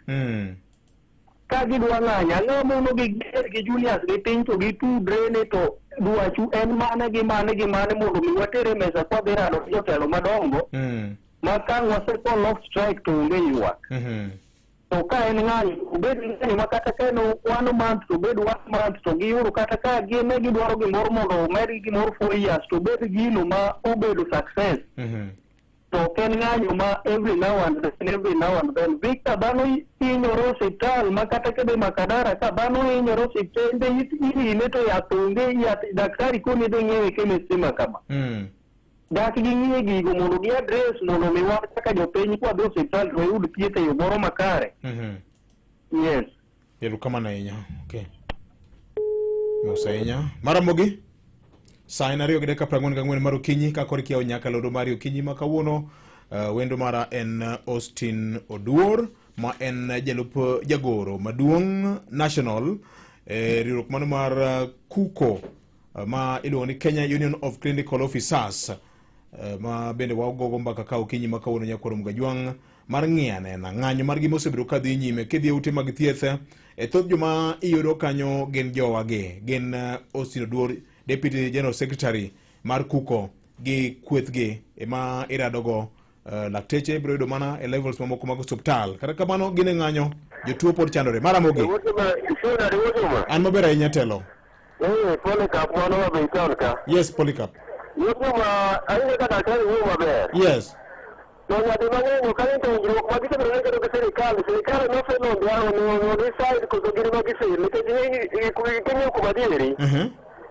Ka gidwa ng'anya ng'amono gi juniors gi piny to gitudre ne to dwachu en mane gi mane mondo mi watere mesa kwa dhi rado jotelo madongo ma ka waseko off strike to onge yuak. To ka en ng'anyo obed ng'anyo ma kata ka en 1 month to obed 1 month to giyudo kata ka gine gidwaro gimoro mondo omed gimoro 4 years to obed gino ma obedo success. To ken ng'anyo ma every now and then Victor dhano hinyore osiptal ma kata kebe Makadara ka dhano hinyore osiptende irine to yath onge yath daktari koni dhi ng'iewe chemist ma kama. Dak gi ng'ie gigo mondo gi address mondo mi wan kaka jopiny kwa dhi osiptal to yud thieth e yo moro makare. Yes. Erokamano ahinya. Okay. Mosainya. Maramogi. Saa 2:44 mar okinyi ka kor kiawo nyaka lodo mar okinyi ma kawuono. Wendo mara en Austin Oduor ma en jalup jagoro maduong' national riwruok mano mar KUCO ma iluongo ni Kenya Union of Clinical Officers ma bende wagogo mbaka ka okinyi ma kawuono Nyakwar Mogajwang mar ng'iane na ng'anyo mar gima osebedo ka dhi nyime kidhi ute mag thieth thoth joma iyudo kanyo gin jowage gin Austin Oduor Deputy General Secretary mar KUCO gi kwethgi ema iradogo lakteche biro yudo mana e levels mamoko mag hospital. Kata kamano gine ng'anyo jotuo pod chandore. Maramogi. An maber ahinya telo. Polycarp mano mabe town ka. Yes, Polycarp. Yuma ayi ka daktari yuma maber. Yes. No nyadi mang'eny ka into winjruok ma gisebedo kendo gi sirikal no feno ndwaro no decide koso gini ma gisir nikech ikinyo kuma dieri.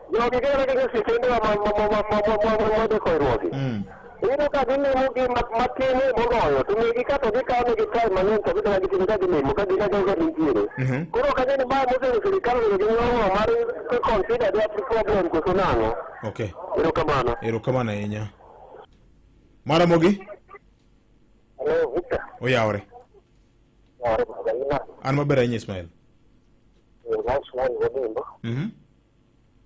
Jogi gero gi sitende ma de koiruogi. Ino ka ginimo gi matine moloyo to negi kato gikawo negi time mang'eny to gidwa gitimo ka ginimo ka ginagogo nitiere. Koro ka gini ba mosero sirikal gi nyoro mar consider their problem koso nang'o. Okay. Erokamano. Erokamano ahinya. Maramogi. Hello, Victor. Oyawre. An maber ahinya Ismail.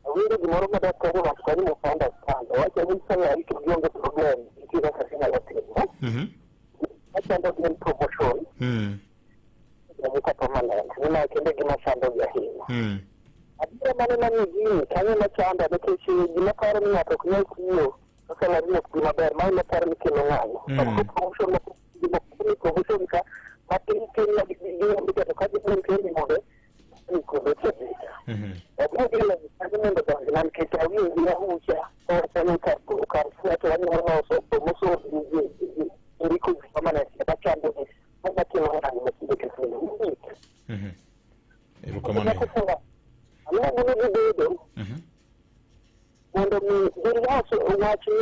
Awinjo gimoro madak koro ng'ato ka ni mofanda sanda wacho ni salary to gionge problem nitiere kaka inyalo timo. Achando gin promotion. Gini ka permanent. Nima kende gima chando gi ahinya. Adiera mane mani gini kanyo machanda nikech gima paro ni ng'ato ok nyal tiyo kaka salary ok gima ber ma ema paro ni kelo ng'anyo. Promotion ka matin tin na gino to ka gino kendi mondo iko Ogugile agimendo banglan kitawi ya hucha or tanka ka to wani no so muso ndiko kama na chando kama kile wana msike Erokamano. Ana bunu dedo. Mondo mi diriaso wachi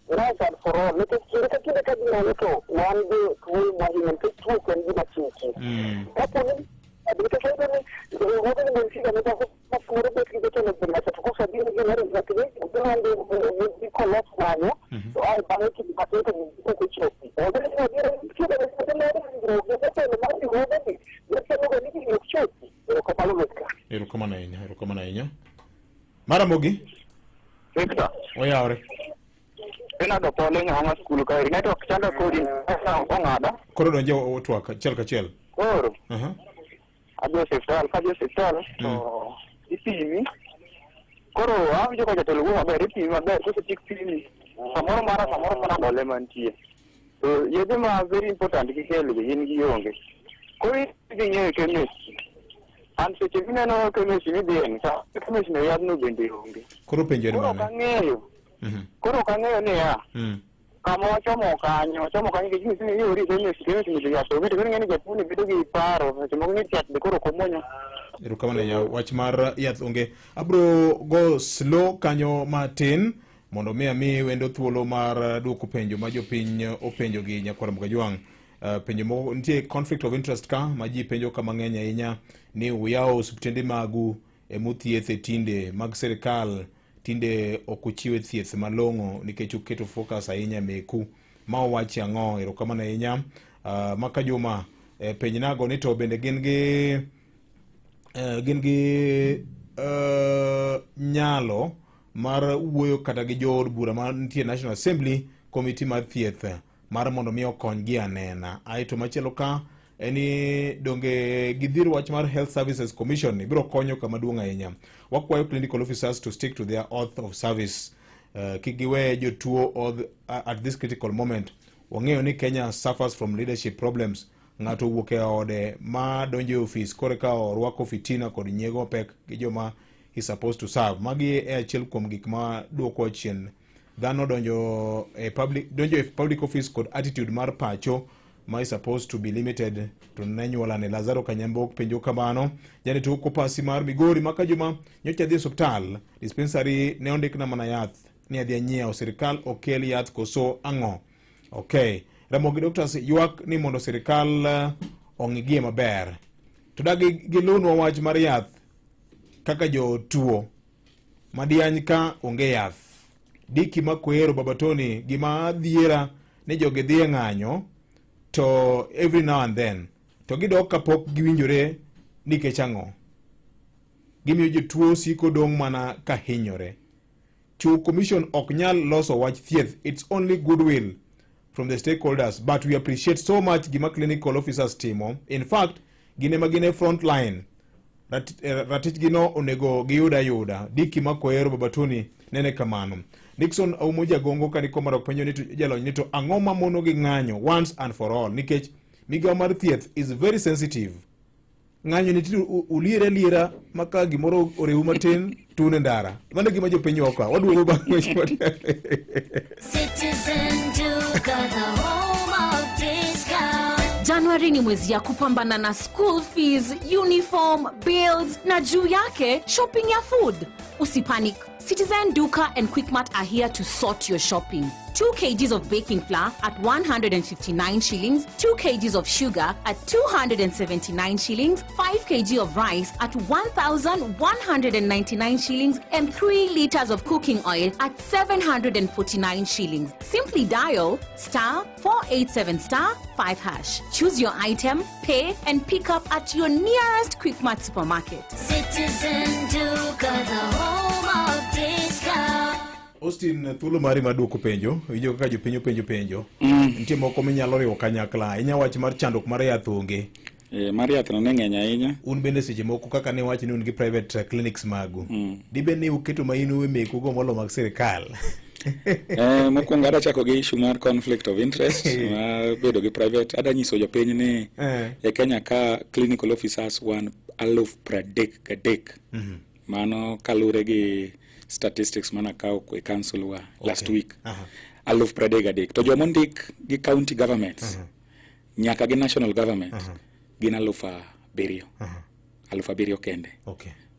razan for all nikech kile kadina to wande ku mwahimu tu kwa njima chiki. Hapo ni because I don't know what I'm going to see. I'm going to go to the we collect money, so I buy it to the market and we check it. Erokamano ahinya. Maramogi? Victor. Oyawre. Ina do pole nyonga skulu ka network chanda kodi ongada. Koro donjo otwaka chel ka chel. Koro. Adio sektal, to ipimi. Koro awinjo ka jatelo maber ipimi maber kose tik pimi. Samoro mana dole mantie. So yedhe ma very important kikelo yin gi onge. Koro idhi ng'eyo chemistry. An seche mineno chemistry midhieni, chemistry no yadhno bende onge. Koro penjo en mane? Koro kang'eyo niya. Kama wachomo kanyo kich ni yori chemistry ni yaso. Mito ng'eni japuni bedo gi paro, seche moko ni chat be koro komonyo. Erokamano ahinya, wach mar yath onge. Abro go slow kanyo matin mondo mi wendo thuolo mar duoko penjo ma jopiny openjo gi Nyakwar Mkajwang'. Penjo mo nitie conflict of interest ka ma ji penjo kama ng'eny ahinya ni uyawo osiptende magu mothiethe tinde mag sirikal tinde ok ochiwe thieth malong'o nikech oketo focus ahinya meku ma owachi ang'o. Erokamano ahinya. Maka Juma penj nago ni to bende gin gi nyalo mar wuoyo kata gi jood bura ma nitie National Assembly Committee mar thieth mar mondo mi okony gi anena. Aito machielo ka eni donge gidhir wach mar Health Services Commission ni biro konyo kama duong' ahinya. Wakwayo clinical officers to stick to their oath of service. Kigiwe jotuo oath at this critical moment. Wang'eyo ni Kenya suffers from leadership problems. Ng'ato wuok e ode ma donjo e ofis kore ka orwako fitina kod nyiego pek gi joma he's supposed to serve. Magi e achiel kuom gik ma duoko chien dhano donjo e public office kod attitude mar pacho ma is supposed to be limited to nanyuola ne. Lazaro Kanyambok penjo kamano. Jane to kopasi mar Migori Maka Juma nyocha dhi hospital dispensary ne ondik na mana yath ni adhi anyiewo, sirikal okel yath koso ang'o. Okay, Ramogi Doctors ywak ni mondo sirikal ong'igie maber. To dagi gilunwa wach mar yath kaka jo tuo madiany ka onge yath. Diki Makwero Babatoni gima dhiera ni joge dhie ng'anyo to every now and then to gidok kapok giwinjore nikech ang'o. Gimiyo jotuo siko dong' mana ka hinyore. Chu commission ok nyal loso wach thieth. It's only goodwill from the stakeholders, but we appreciate so much gima clinical officers timo. In fact, gine front line. Ratich gino onego giyuda. Diki Makwero Babatoni nene kamano. Nixon Aumoja Gongo kaniko marok penjo ni jalony ni to ang'o ma mono gi ng'anyo once and for all nikech migawo mar thieth is very sensitive. Ng'anyo ni uliera maka gimoro oreu matin tune ndara. Mano gima jopenjo oka. Waduogo bang' Citizen Duka, the home of discount. January ni mwezi ya kupambana na school fees, uniform, bills na juu yake shopping ya food. Usipanic. Citizen Duka and Quickmart are here to sort your shopping. 2 kgs of baking flour at 159 shillings, 2 kgs of sugar at 279 shillings, 5 kg of rice at 1,199 shillings, and 3 liters of cooking oil at 749 shillings. Simply dial *487*5#. Choose your item, pay, and pick up at your nearest Quickmart supermarket. Citizen Duka, the home of discount. Austin, thuolo mari maduoko penjo, winjo kaka jopenjo penjo. Nitie moko minyalo riwo kanyakla. Inya wach mar chandruok mar yath onge. Mar yath no ne ng'eny ahinya. Un bende seche moko kaka ne wach ni un gi private clinics magu. Dibe ni uketo maino we meku go molo mag sirikal. Mokwongo ada chako gi issue mar conflict of interest. Bedo gi private. Ada nyiso jopiny ni e Kenya ka clinical officers 1,030. Mano kalure gi statistics mana kao e council wa last week. 1,030. To jomondik gi county governments nyaka gi national government gin 7,000. 7,000 kende.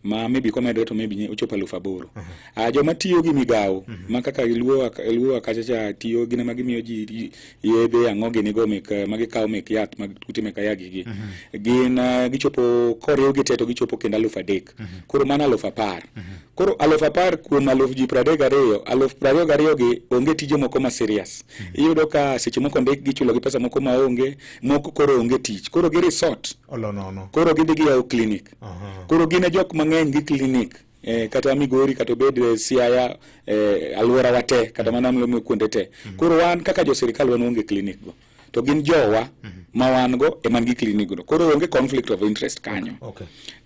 ma maybe komedre to maybe ochopo 8,000. Joma tiyo gi migawo ma kaka iluo kachacha tiyo gine magimiyo ji yedhe ang'o ginigo magikawo mek yath mag kute mek ayagi gi gin gichopo koriw gi te to gichopo kendo 3,000. Koro mana 10,000. Koro 10,000 kuom 32,000 32,000 gi onge tije moko ma serious. Iyudo ka seche moko ndik gichulo gi pesa moko maonge, moko koro onge tich. Koro gi resort. Koro gidhi gi yawo clinic. Koro gine jok mang'eny gi clinic. Kata Migori kata bed Siaya alwora wate kata mana mlomo kuonde te. Koro wan kaka jo sirikal wan onge clinic go. To gin jowa ma wan go e man gi clinic go. Koro onge conflict of interest kanyo.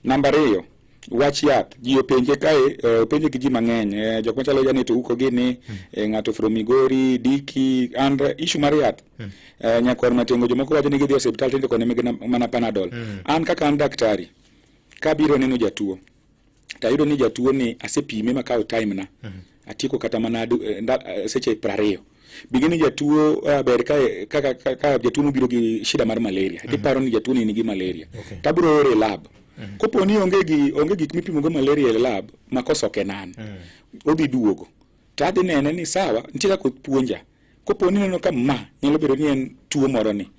Namba 2, wach yath. Ji openje kae, openje gi ji mang'eny. Jok machalo Janet Ouko gini, ng'ato from Migori, Diki, and issue mar yath. Nyakwar Matengo jomoko wacho ni gidhi hospital tinde kone mana Panadol. An kaka an daktari, kabiro neno jatuo. Tayudo ni jatuo ni asepime makao time na. Atieko kata mana seche 20. Bigini jatuo ber ka jatuo biro gi shida mar malaria. Diparo ni jatuo ni nigi malaria. Tabiro ore lab. Kopo ni onge gik mipimo go malaria e lab, makoso kenan. Odhi duogo. Tadhi nene ni sawa, nitie kaka puonja. Kopo ni neno ka nyalo bedo ni en tuo moro ni.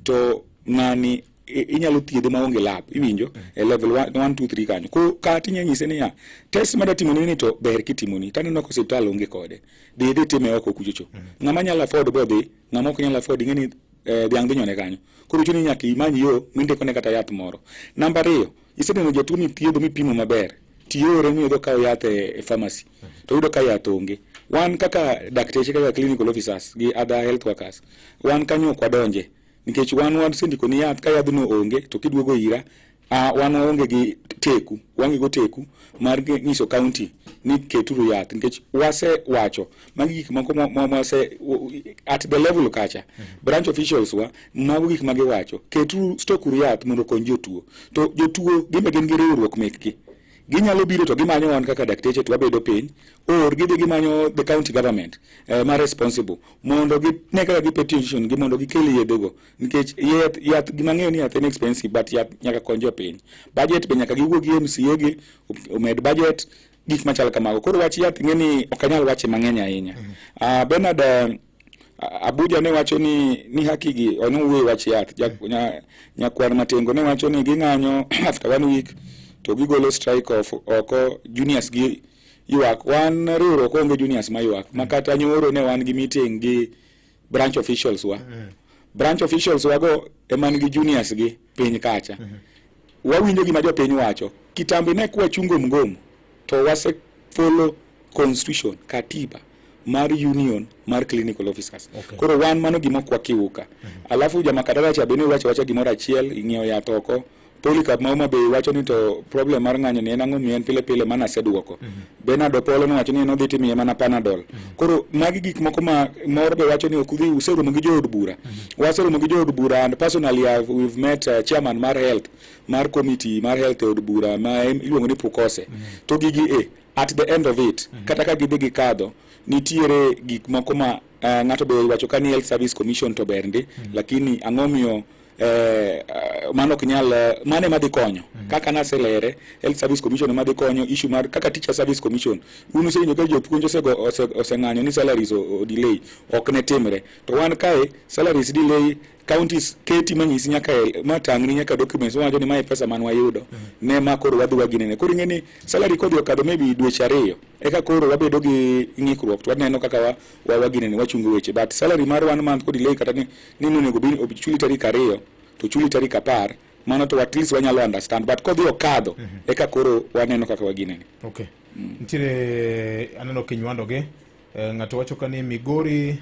To ng'ani inyalo thiedhe maonge lab, iwinjo e level 1 2 3 kanyo. Ko ka tinya nyise ni ya test mara timoni ni to ber kitimoni. Taneno ko hospital onge kode. Dhi time oko kuchocho. Ng'ama nyalo afford bodhi, ng'ama ok nyalo afford ng'eni dhiang' dhi nyone kanyo. Koro chuni nyaka imany yo mindiko ne kata yath moro. Namba 2, iseneno jatuo mithiedho mipimo maber. Tiore miyudo kawo yath e pharmacy. To yudo ka yath onge. Wan kaka dakteche kaka clinical officers gi other health workers, wan kanyo kwadonje. Nikech wan sindiko ni yath ka yadhno onge to kiduogo ira wan onge gi teku, wange go teku mar nyiso county ni keturu yath. Nikech wase wacho magi gik moko wase at the level kacha branch officials wa mago gik magi wacho keturu stokuru yath mondo konyo jotuo. To jotuo gimbe gin gi riwruok mekgi. Ginyalo biro to gimanyo wan kaka dakteche to wabedo piny, or gidhi gimanyo the county government ma responsible mondo ne kaka gi petition gi mondo gikel yedhego. Nikech yath gimang'eyo ni yath en expensive, but yath nyaka konjo piny. Budget be nyaka giwuo gi MCA gi omed budget gik machal kamago. Koro wach yath ng'eni ok anyal wache mang'eny ahinya. Bernard Abuja ne wacho ni haki gi onowuoyo wach yath. Nyakwar Matengo ne wacho ni ging'anyo after 1 week to gigolo strike of oko juniors gi ywak. Wan riwruok onge juniors ma ywak. Makata nyoro ne wan gi meeting gi branch officials wa. Branch officials wago eman gi juniors gi piny kacha. Wawinjo gima jopiny wacho. Kitambi ne kwa chungo mgomo to wase follow constitution, katiba mar union mar clinical officers. Koro wan mano gima kwa kiuka. Alafu jamakadara cha beni wacha gimora achiel ing'iewo yath oko. Polycarp Mauma be wacho ni to problem mar ng'anyo ni en ang'o mien pile mana seduoko. Bernard Opolo no wacho ni no dhi timiye mana Panadol. Koro magi gik moko ma mor be wacho ni okudhi useromo gi jood bura. Waseromo gi jood bura, and personally we've met chairman mar health mar committee mar health od bura ma iluongo ni Pukose. To gigi at the end of it kata ka gidhi gikadho nitiere gik moko ma ng'ato be wacho ka ni health service commission to bernde, lakini ang'omiyo mano kinyal mane madhi konyo kaka naselere health service commission madhi konyo issue mar kaka teacher service commission unu se nyoga jopuonj oseng'anyo ni salaries o delay ok ne timre. To wan kae salaries delay counties keti manyisi nyaka matang'ni nyaka documents wacho ni mae pesa man wayudo ne ma koro wadhi waginene. Koro ng'eni salary kodhi okadho maybe dweche 2 eka koro wabedo gi ng'ikruok to waneno kaka waginene wachungo weche, but salary mar 1 month kod delay kata ni onego bi chuli tarik 2 to chuli tarik 10 mano to at least wanyalo understand, but kodhi okadho eka koro waneno kaka waginene. Okay. Nitire aneno kinywando ge ng'ato wacho kani Migori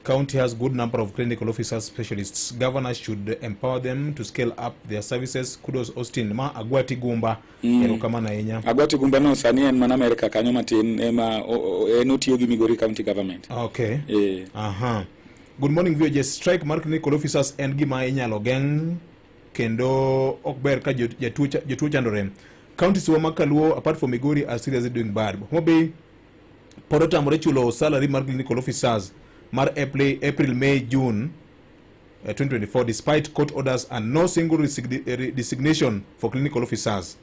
County has good number of clinical officers specialists. Governors should empower them to scale up their services. Kudos Austin ma Agwati Gumba erokamana ahinya. Agwati Gumba no sani en man America kanyo matin ema enotiyo gi Migori County government. Okay. Good morning viewers. Strike mar clinical officers en gima inyalo geng kendo okber ka jotuo chandore. Counties wa makaluo apart from Migori are seriously doing bad. Hobe porotamore chulo salary mar clinical officers mar April, May, June 2024 despite court orders and no single designation for clinical officers.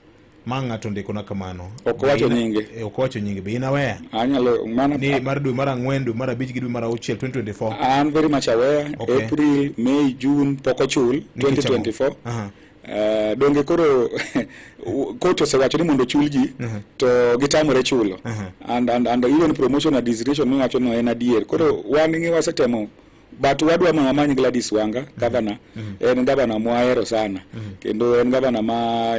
ma ng'ato ndikona kamano. Ok wacho nyinge. Ok wacho nyinge. Be inaware? Anyalo mana ni mar dwe mar 4 dwe mar 5 gi dwe mar 6 2024. I'm very much aware. Okay. April, May, June poko chul 2024. Donge koro koto osewacho ni mondo chul ji to gitamore chulo. And even promotion and designation no wacho no en adier. Koro wan ngi wasetemo but wadwa manyi Gladys Wanga governor en governor moahero sana kendo en governor ma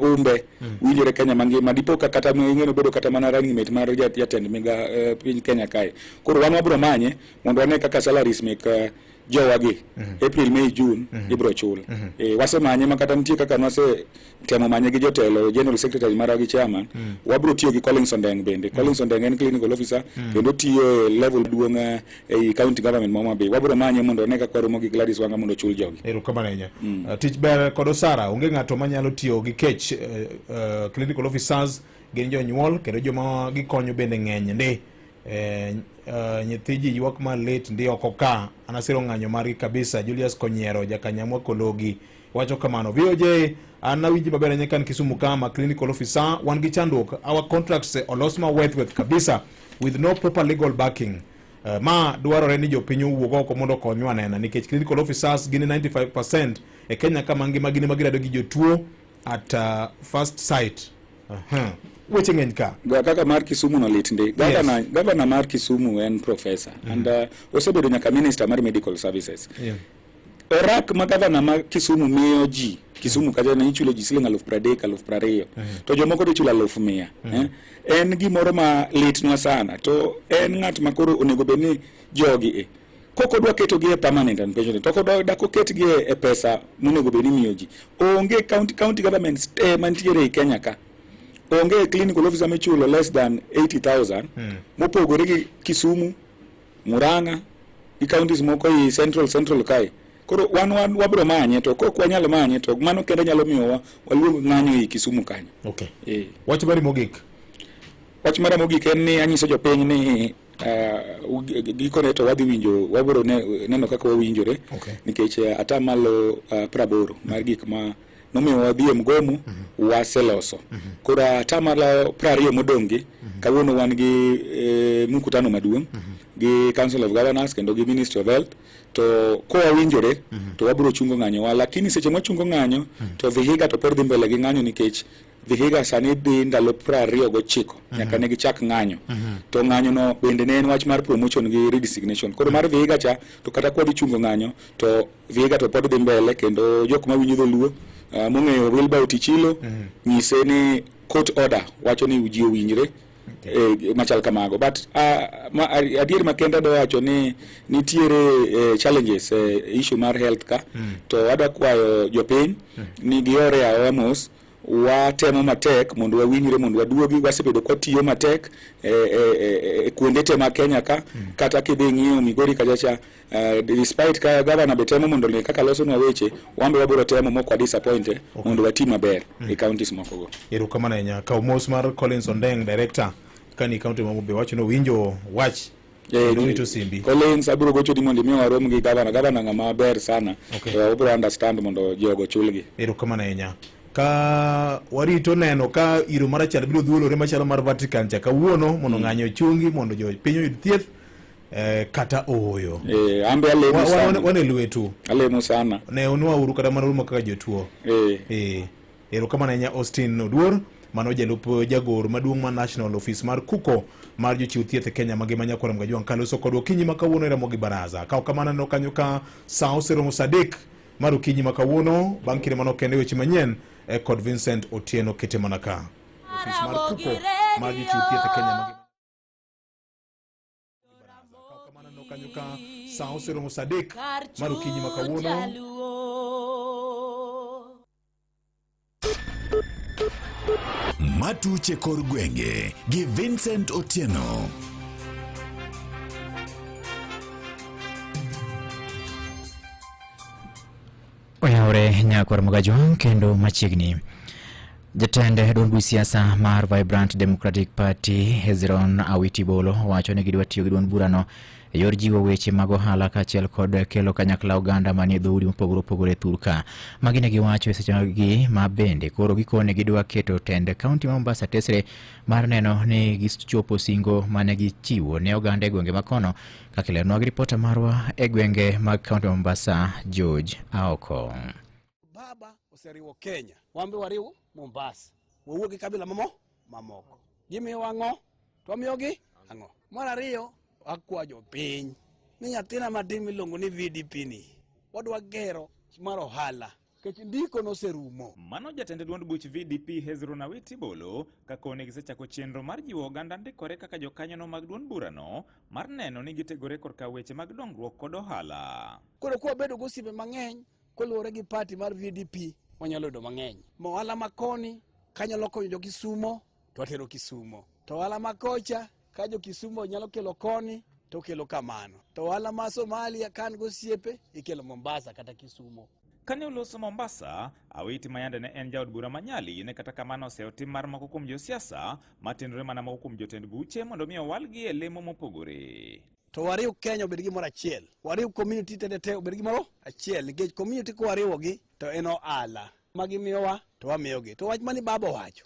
umbe winjore Kenya mangima dipo kata ing'eno bedo kata mana running mate mar jatend miga piny Kenya kae. Koro wan wabro manye mondo wane kaka salaries mek jowagi April, May, June ibro chul. Wasemanye makata nitie kaka nwase temo manye gi jotelo general secretary mara gi chairman wabro tiyo gi Collins Ondeng bende. Collins Ondeng en clinical officer kendo tiyo level duong' ei county government Homa Bay. Wabro manye mondo ne kaka romo gi Gladys Wanga mondo chul jogi. Erokamano ahinya. Tich ber kod osara onge ng'ato manyalo tiyo gi kech clinical officers gin jonyuol kendo joma gikonyo bende ng'eny ndi nyithiji ywak ma lit ndi oko ka anasiro ng'anyo mari kabisa. Julius Konyiero jakanyamwa Kologi wacho kamano. VOJ anawinji maber nyekan Kisumu kama clinical officer wan gi chandruok our contracts olos ma with kabisa with no proper legal backing. Ma dwarore ni jopiny owuog oko mondo konywa nena nikech clinical officers gin 95% e Kenya kama ngima gin magirado gi jotuo at first sight. Weche ng'eny ka kaka mar Kisumu no lit ndi governor mar Kisumu en professor and osebedo nyaka minister mar medical services. Orak ma governor mar Kisumu miyo ji Kisumu kaja na ichulo ji siling 30,000 to jomoko de chulo 100,000. En gimoro ma litnwa sana to en ng'at makoro onego bedni jogi koko dwa keto gi e permanent and pension to koko da koket gi e pesa monego bedni miyo ji. Onge county governments mantiere e Kenya ka onge clinical officer mechulo less than 80,000 mopogore gi Kisumu, Murang'a gi counties moko i central kai. Koro wan wabro manye to kok wanyalo manye to mano kendo nyalo miyo waluong ng'anyo i Kisumu kanyo. Okay. Wach mari mogik. Wach mara mogik en ni anyiso jopiny ni gikone to wadhi winjo wabro neno kaka wawinjore nikech atamalo 80 mar gik ma nomiyo wadhi mgomo waseloso. Koro atamalo 20 modongi kawuono wan gi mkutano maduong' gi Council of Governors kendo gi Ministry of Health to ko wawinjore to wabro chungo ng'anyo lakini seche mochungo ng'anyo to Vihiga to pod dhi mbele gi ng'anyo nikech Vihiga sani dhi ndalo 29 nyaka ne gichak ng'anyo. To ng'anyo no bende ne en wach mar promotion gi redesignation. Koro mar Vihiga cha to kata kwa dhi chungo ng'anyo to Vihiga to pod dhi mbele kendo jok ma winjo dholuo mong'eyo Wilbur Tichilo nyise ni court order wacho ni uji owinjre machal kamago but adier makenda do wacho ni nitiere challenges issue mar health ka to wadwa kwayo jopiny ni giore Amos watemo matek mondo wawinjre mondo waduogi wasebedo kwa tiyo matek kuonde te ma Kenya ka kata kidhi ng'iyo Migori kajacha despite ka governor betemo mondo ne kaka loso na weche wambe wabiro temo moko disappointed mondo wati maber e counties moko go. Erokamano nya ka mos mar Collins Ondeng director kani county Homa Bay wacho no winjo wach to simbi Collins abiro gocho di mondo mi warom gi governor ng'ama ber sana to wabiro understand mondo jogo chulgi. Erokamano nya ka warito neno ka iro marachar biro dhuolore machalo mar Vatican cha kawuono mondo ng'anyo chungi mondo jo piny oyud thieth kata oyo. Ambe alemo sana. Wane lwetu. Alemo sana. Ne onwa uru kata marumo kaka jotuo. Erokamano nya Austin Oduor mano jalup jagoro maduong' ma National Office mar Kuko mar jochiw thieth Kenya magima nyakwaram ga jwang kalo sokodwa kinyi makawuono era mogi baraza ka kamana no kanyo ka sao seromo sadek mar kinyi makawuono bang' kinde mano kende weche manyien kod Vincent Otieno kete manaka Office mar Kuko mar jochiw thieth Kenya magima ka kamana no kanyo ka sao seromo sadek mar kinyi makawuono Matuche kor gwenge gi Vincent Otieno. Oyaore nyakwar magajwang kendo machiegni. Jatend duond siasa mar Vibrant Democratic Party Hezron Awiti Bolo wacho ni gidwa tiyo gi duond burano e yor jiwo weche mag ohala kaachiel kod kelo kanyakla oganda manie dhoudi mopogore opogore Thurka. Magi ne giwacho e seche maggi ma bende koro gikone gidwa keto tend kaunti ma Mombasa tesre mar neno ni gichopo singo mane gichiwo ne oganda e gwenge makono. Kaka ileronwa gi ripota marwa e gwenge mag kaunti ma Mombasa, George Aoko. Baba oseriwo Kenya, wambe wariwo Mombasa, wawuok gi kabila mamoko. Gimiyo ang'o? To wamiyogi ang'o? Mar ariyo, akwajo piny ni nyathina matin miluongo ni VDP ni wadwa gero mar ohala kech ndiko noserumo. Mano jatend duond buch VDP Hezron Awiti Bolo kakone gisechako chenro mar jiwo oganda ndikore kaka jokanyono mag duond burano mar neno ni gitegore korka weche mag dongruok kod ohala. Koro kwa bedo gosiepe mang'eny koluwore gi party mar VDP wanyalo yudo mang'eny. Ohala makoni kanyalo konyo jo Kisumo to watero Kisumo. To ohala makocha ka jo Kisumo nyalo kelo koni to kelo kamano. To ohala ma Somalia kan gosiepe ikelo Mombasa kata Kisumo. Kane oloso Mombasa, Awiti mayande ne en jaod bura manyali ne kata kamano oseotim mar moko kuom josiasa matenore mana moko kuom jotend buche mondo mi owalgi e lemo mopogore. To wariw Kenya obed gimoro achiel. Wariw community tete obed gimoro achiel nikech community ko wariwogi to en ohala. Magi miyowa to wamiyogi. To wach mani baba wacho.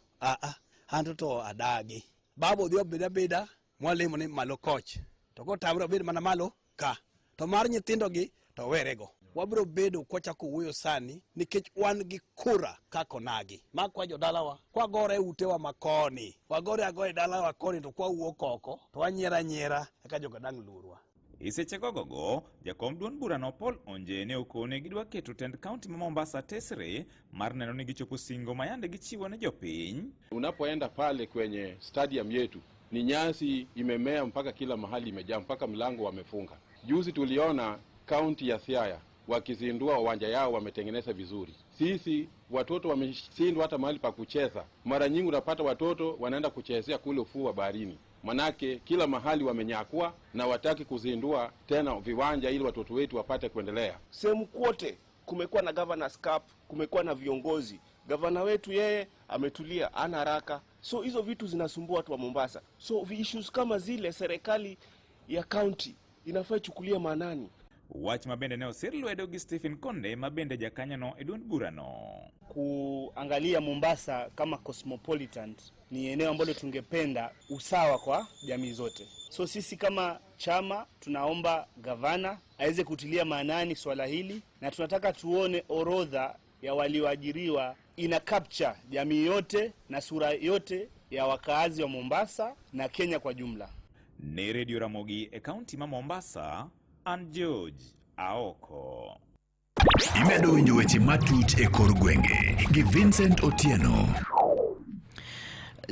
Anto to adagi. Baba odhi obeda mwalemo ni malo koch. To ko tamre obed mana malo ka. To mar nyithindogi to werego. Wabiro bedo kwachako wuoyo sani nikech wan gi kura kako nagi. Makwa jodalawa kwa gore utewa makoni. Wagore agoe dalawa koni to kwa wuok oko to wanyiera kaka jogadang lurwa. Iseche gogogo, jakom duond burano Paul Onje ne okone gidwa keto tend kaunti ma Mombasa tesre mar neno ni gichopo singo mayande gichiwo ne jopiny. Unapoenda pale kwenye stadium yetu ni nyasi imemea mpaka kila mahali imejaa mpaka mlango wamefunga. Juzi tuliona kaunti ya Siaya wakizindua uwanja yao wametengeneza vizuri. Sisi watoto wameshindwa hata mahali pa kucheza. Mara nyingi unapata watoto wanaenda kuchezea kule ufuo wa baharini. Manake kila mahali wamenyakua na wataki kuzindua tena viwanja ili watoto wetu wapate kuendelea. Sehemu kote kumekuwa na governors cup, kumekuwa na viongozi. Gavana wetu yeye ametulia, ana haraka. So hizo vitu zinasumbua watu wa Mombasa. So issues kama zile serikali ya county inafaa ichukulie maanani. Wach mabende ne osir lwedo gi Stephen Konde mabende jakanyano e duond burano. Kuangalia Mombasa kama cosmopolitan ni eneo ambalo tungependa usawa kwa jamii zote. So sisi kama chama tunaomba gavana aweze kutilia maanani swala hili na tunataka tuone orodha ya walioajiriwa ina capture jamii yote na sura yote ya wakaazi wa Mombasa na Kenya kwa jumla. Ne Radio Ramogi e kaunti ma Mombasa, and George Aoko. Imedo winjo weche matut e kor gwenge gi Vincent Otieno.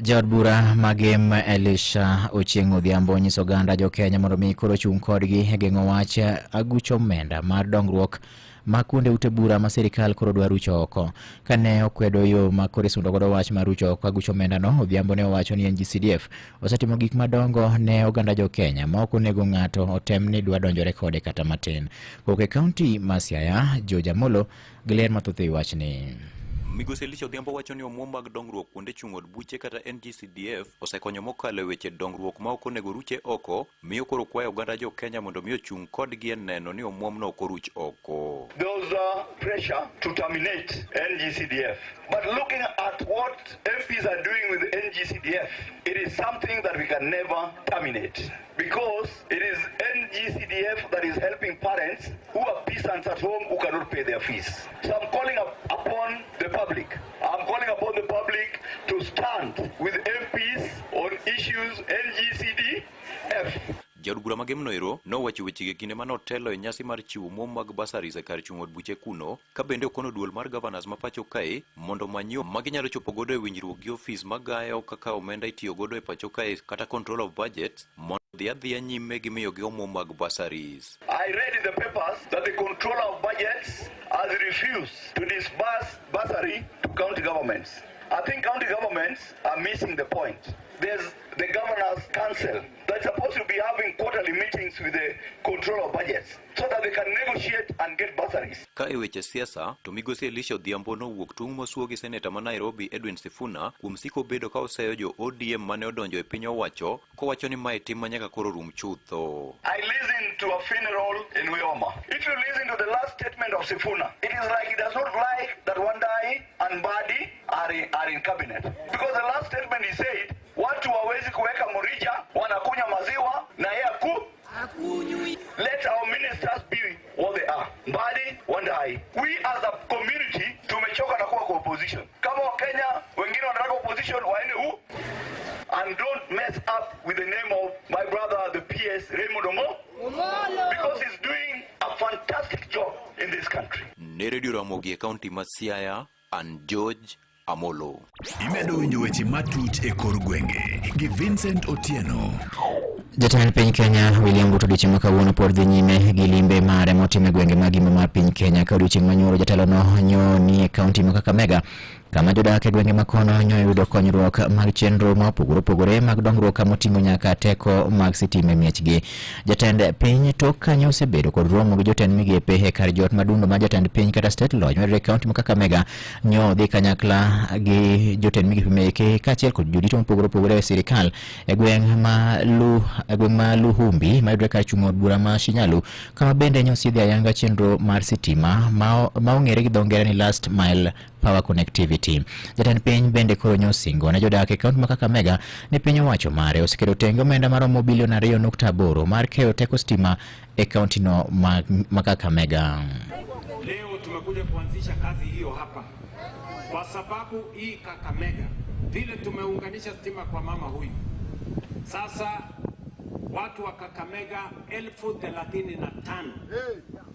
Jaod bura magem Elisha Ochieng' Odhiambo nyiso oganda jo Kenya mondo mi koro chung' kodgi e geng'o wach aguch omenda mar dongruok ma kuonde ute bura ma sirikal koro dwa rucho oko. Kane okwedo yo ma koro isundo godo wach mar rucho oko aguch omenda no, Odhiambo ne owacho ni NGCDF osetimo gik madongo ne oganda jo Kenya ma ok onego ng'ato otem ni dwa donjore kode kata matin. Koke kaunti ma Siaya, George Amolo giler mathoth e wach ni. Migosi Elisha Odhiambo wacho ni omuom mag dongruok kuonde chung' od buche kata NGCDF osekonyo mokalo e weche dongruok ma ok onego ruche oko, miyo koro kwayo oganda jo Kenya mondo mi ochung' kodgi e neno ni omuom no ok oruch oko. There was pressure to terminate NGCDF. But looking at what MPs are doing with NGCDF, it is something that we can never terminate. Because it is NGCDF that is helping parents who are peasants at home who cannot pay their fees. So I'm calling upon the public. I'm calling upon the public to stand with MPs on issues NGCDF. Jaod bura magem noero nowacho wechege kinde manotelo e nyasi mar chiwo muom mag basaris e kar chung' od buche kuno, ka bende okono duol mar governors ma pacho kae mondo manyo maginyalo chopo godo e winjruok gi ofis magayo kaka omenda itiyo godo e pacho kae kata control of budget mondo dhia nyime gi miyo gi omuom mag basaris. I read in the papers that the controller of budgets has refused to disburse bursary to county governments. I think county governments are missing the point. there's the Governor's Council that's supposed to be having quarterly meetings with the control of budgets so that they can negotiate and get bursaries. Ka e weche siasa, to migosi Elisha Odhiambo nowuok tung' mosuo gi seneta ma Nairobi Edwin Sifuna kuom siko bedo ka oseyo jo ODM mane odonjo e piny owacho kowacho ni mae tim manyaka koro rum chutho. I listened to a funeral in Wioma. If you listen to the last statement of Sifuna, it is like he does not like that Wandai and Badi are in cabinet. Because the last statement he said, watu wawezi kuweka murija, wanakunywa maziwa, na yeye akunywi. Let our ministers be what they are. Mbadi, Wandai. We as a community, tumechoka na kuwa kwa opposition. Kama Wakenya, wengine wanataka opposition, waende huu. And don't mess up with the name of my brother, the PS, Raymond Omolo. Because he's doing a fantastic job in this country. Ne Radio Ramogi County Siaya and George Amolo. Imedo winjo weche matut e kor gwenge gi Vincent Otieno. Jatend piny Kenya William Ruto odiochieng' kawuono pod dhi nyime gi limbe mare motimo e gwenge mag imo mar piny Kenya ka odiochieng' manyoro jatelo no nyoni e kaunti ma Kakamega kama jodak e gwenge makono nyoyudo konyruok mag chenro ma opogore mag dongruok moting'o nyaka teko mag sitima e miechgi. Jatend piny tok kanyo osebedo kod romo gi jotend migepe e kar jot madundo ma jatend piny kata state lodge mar kaunti ma Kakamega nyo dhi kanyakla gi jotend migepe meke kaachiel kod jodito mopogore e sirikal e gweng' ma Luhumbi mayudore kar chung' od bura ma Shinyalu kama bende nyosidhi ayanga chenro mar sitima ma ong'ere gi dho ngere ni last mile power connectivity. Jatend piny bende koro nyosingo ne jodak e kaunti ma Kakamega ni piny owacho mare oseketo tenge omenda maromo bilion 2.8 mar keyo teko stima e kaunti no ma Kakamega. Leo tumekuja kuanzisha kazi hiyo hapa kwa sababu hii Kakamega vile tumeunganisha stima kwa mama huyu. Sasa watu wa Kakamega 35,000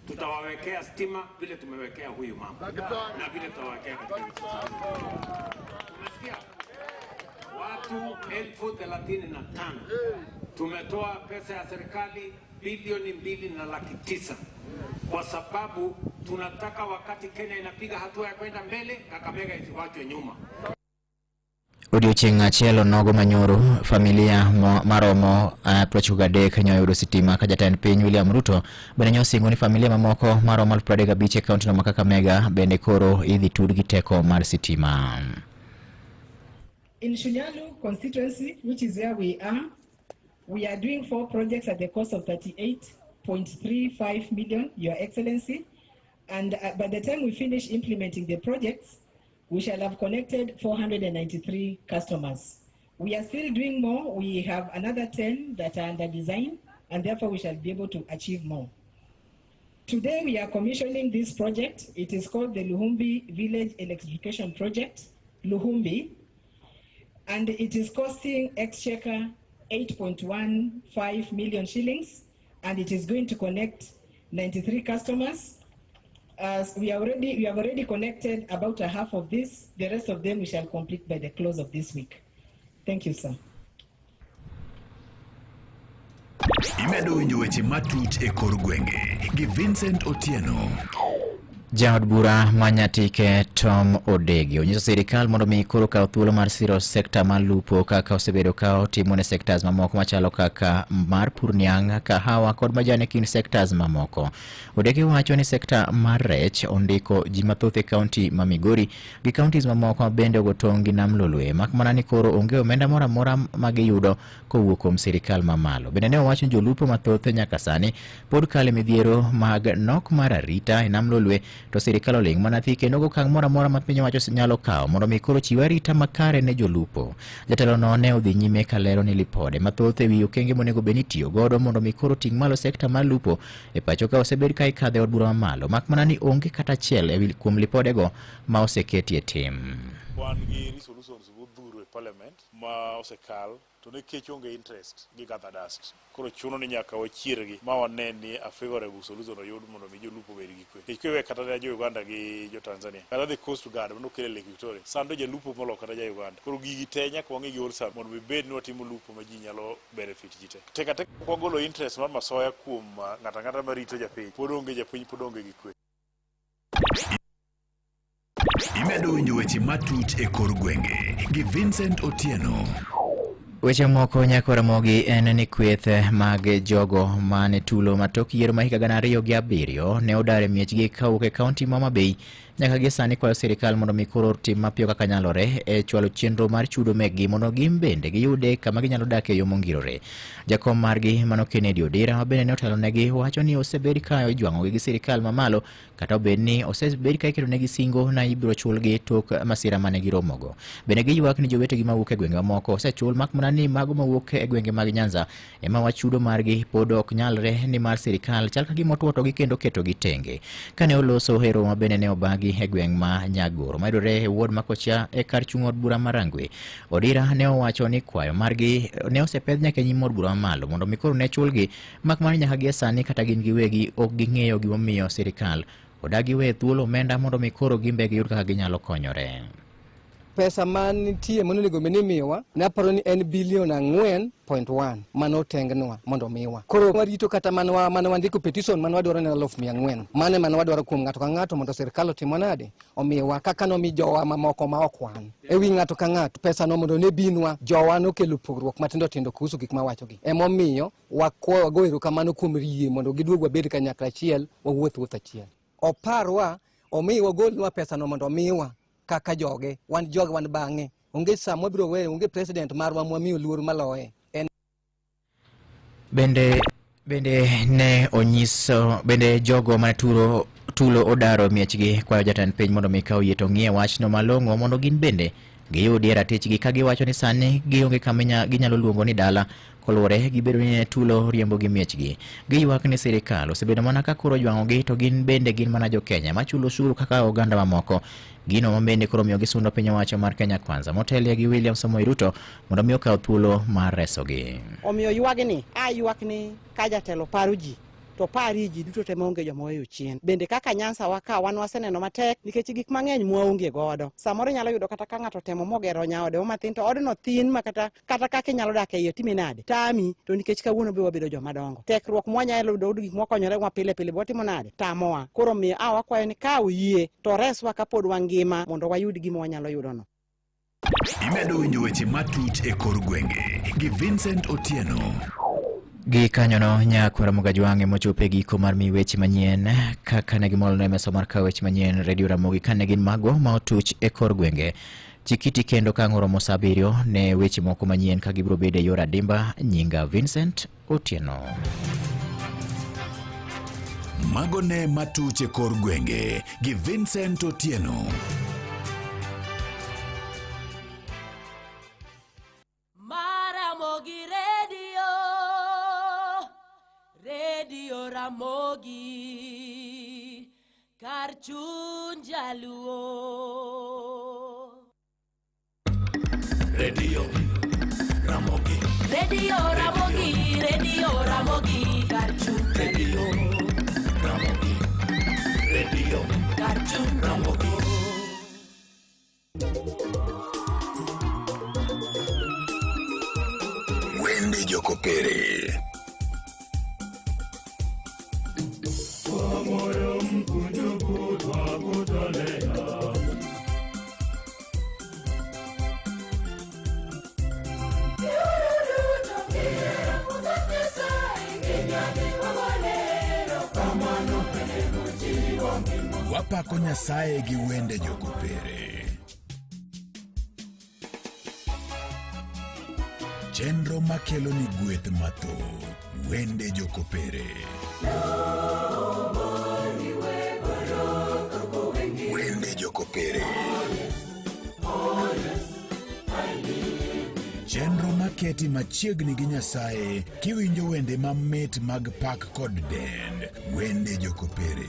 tutawawekea stima vile tumewekea huyu mama na vile tutawawekea katika umesikia? Watu 35,000 tumetoa pesa ya serikali bilioni 2.9 kwa sababu tunataka wakati Kenya inapiga hatua ya kwenda mbele Kakamega isiwachwe nyuma. Odiochieng' achiel onogo manyoro familia maromo 33 nyoyudo sitima ka jatend piny William Ruto bende nyosingo ni familia mamoko maromo 35 e kaunti no ma Kakamega bende koro idhi tud gi teko mar sitima. In Shinyalu constituency, which is where we are doing 4 projects at the cost of 38.35 million, Your Excellency, and by the time we finish implementing the projects, we shall have connected 493 customers. We are still doing more. We have another 10 that are under design, and therefore we shall be able to achieve more. Today we are commissioning this project. It is called the Luhumbi Village Electrification Project, Luhumbi, and it is costing Exchequer 8.15 million shillings, and it is going to connect 93 customers. As we have already connected about a half of this. The rest of them we shall complete by the close of this week. Thank you, sir. Imedo winjo weche matut e kor gwenge gi Vincent Otieno. Jaod bura manyatike Tom Odegi onyiso sirikal mondo mi koro kaw thuolo mar siro sekta mar lupo kaka osebedo ka timo ne sectors mamoko machalo kaka mar pur niang', kahawa kod majan e kind sectors mamoko. Odegi wacho ni sekta mar rech ondiko ji mathoth e kaunti ma Migori gi counties mamoko bende ogotong' gi nam lolwe mak mana ni koro onge omenda moro amora ma giyudo kowuok kuom sirikal mamalo. Bende ne owacho ni jolupo mathoth nyaka sani pod kale midhiero mag nok mar arita e nam lolwe to sirikal oling mana thi kendo okang' moro amora ma piny owacho nyalo kawo mondo mi koro chiw arita makare ne jolupo. Jatelo no ne odhi nyime ka lero ni lipode mathoth e wi okenge monego bed ni tiyo godo mondo mi koro ting' malo sekta mar lupo e pacho ka osebed ka ikadhe od bura mamalo mak mana ni onge kata achiel e wi kuom lipode go ma oseketi e tim. Wan gi resolutions modhuro e parliament ma osekal to ne kech onge interest gi gather dust. Koro chuno ni nyaka wachiergi ma wane ni a favorable solution oyud mondo mi jolupo bed gi kwe. Kwe kata jo Uganda gi jo Tanzania. Kata the coast guard no kele Lake Victoria. Sando je lupo molo kata ja Uganda. Koro gigi te nyaka wangi gi orsa mondo mi bed ni watimo lupo ma ji nyalo benefit jite. Teka kwa golo interest mar masoya kuom ngata marito japiny. Pod onge japiny pod onge gi kwe. Imedo winjo weche matut e kor gwenge gi Vincent Otieno. Weche moko nyako Ramogi en ni kweth mag jogo mane tulo matok yiero ma higa 2007 ne odare miechgi kawuok e kaunti ma Homa Bay nyaka gi sani kwayo sirikal mondo mi koro tim mapiyo kaka nyalore e chwalo chenro mar chudo meggi mondo gin bende giyude kama ginyalo dakie yo mongirore. Jakom margi mano Kennedy Odira ma bende ne otelo negi wacho ni osebed ka ijwang'ogi gi sirikal mamalo kata obed ni osebed ka iketo negi singo na ibiro chulgi tok masira mane giromogo. Bende giywak ni jowetegi mawuok e gwenge mamoko osechul mak mana ni mago mawuok e gwenge mag Nyanza ema wachudo margi pod ok nyalre ni mar sirikal chal ka gima otuoto gi kendo keto gi tenge. Kane oloso hero ma bende ne obagi e gweng ma Nyagoro mayudore e wuod Makocha e kar chung od bura Marangwe, Odira ne owacho ni kwayo margi ne osepedh nyaka nyim od bura mamalo mondo mi koro ne chulgi mak mana nyaka gi sani kata gin giwegi ok ging'eyo gimomiyo sirikal odagi we thuolo omenda mondo mi koro gimbe giyud kaka ginyalo konyore. Pesa manitie monego meni miwa naparo ni en bilion 4.1 manotengnwa mondo miwa. Koro warito kata manwandiko petition manwadwaro ne 400,000 mane manwadwaro kuom ng'ato ka ng'ato mondo sirikal otimo nade omiwa kaka nomi jowa mamoko ma okwan ewi ng'ato ka ng'ato pesa no mondo ne binwa jowa nokelo pogruok matindo tindo kuhusu gik mawachogi emomiyo wagoero kamano kuom rie mondo giduog wabed kanyakla achiel wawuoth achiel. Oparwa omiwa golnwa pesa no mondo miwa kaka joge wan bang'e onge samo biro weyo onge president marwa mwamiyo luor maloye. Bende ne onyiso bende jogo mane tulo odaro miechgi kwayo jatend piny mondo mi kaw yie to ng'ie wachno malong'o mondo gin bende giyudie ratichgi ka giwacho ni sani gionge kama ginyalo luongo ni dala koluwore gibedo ni tulo riembo gi miechgi. Giywak ni sirikal osebedo mana ka koro jwang'ogi to gin bende gin mana jo Kenya machulo ushuru kaka oganda mamoko. Gino ma bende koro miyo gisundo piny owacho mar Kenya Kwanza motelie gi William Samoei Ruto mondo mi okaw thuolo mar resogi. Omiyo ywagni ywakni ka jatelo paro ji to pari ji duto te maonge joma weyo chien. Bende kaka Nyanza waka wan waseneno matek nikech gik mang'eny mwaonge godo. Samoro nyalo yudo kata ka ng'ato temo mogero nyaode matin to odno thin ma kata kaka inyalo dak e iye timi nade tami to nikech kawuono be wabedo joma dongo. Tekruok mwanyalo yudo gik mwakonyore wa pile pile watimo nade tamowa. Koro miyo wakwayo ni ka oyie to reswa kapod wangima mondo wayud gima wanyalo yudo no. Imedo winjo weche matut e kor gwenge gi Vincent Otieno. Gi kanyono nyako Ramogi Jwang'e mochope giko mar mi weche manyien kaka ne gimolone meso mar kawo weche manyien Radio Ramogi kane gin mago ma otuch e kor gwenge. Chikiti kendo ka ng'oro mosa 7 ne weche moko manyien ka gibiro bedo e yor adimba. Nyinga Vincent Otieno. Mago ne matuch e kor gwenge gi Vincent Otieno. Ramogi Radio Ramogi kar chuny jaluo. Radio Ramogi kar chuny Radio Ramogi kar chuny Ramogi. Wende Jokopere. Wapako Nyasaye gi wende Jokopere. Chenro makelo ni gweth mathoth. Wende Jokopere. Wende Jokopere. Chenro maketi machiegni gi Nyasaye kiwinjo wende mamit mag pak kod dend. Wende Jokopere.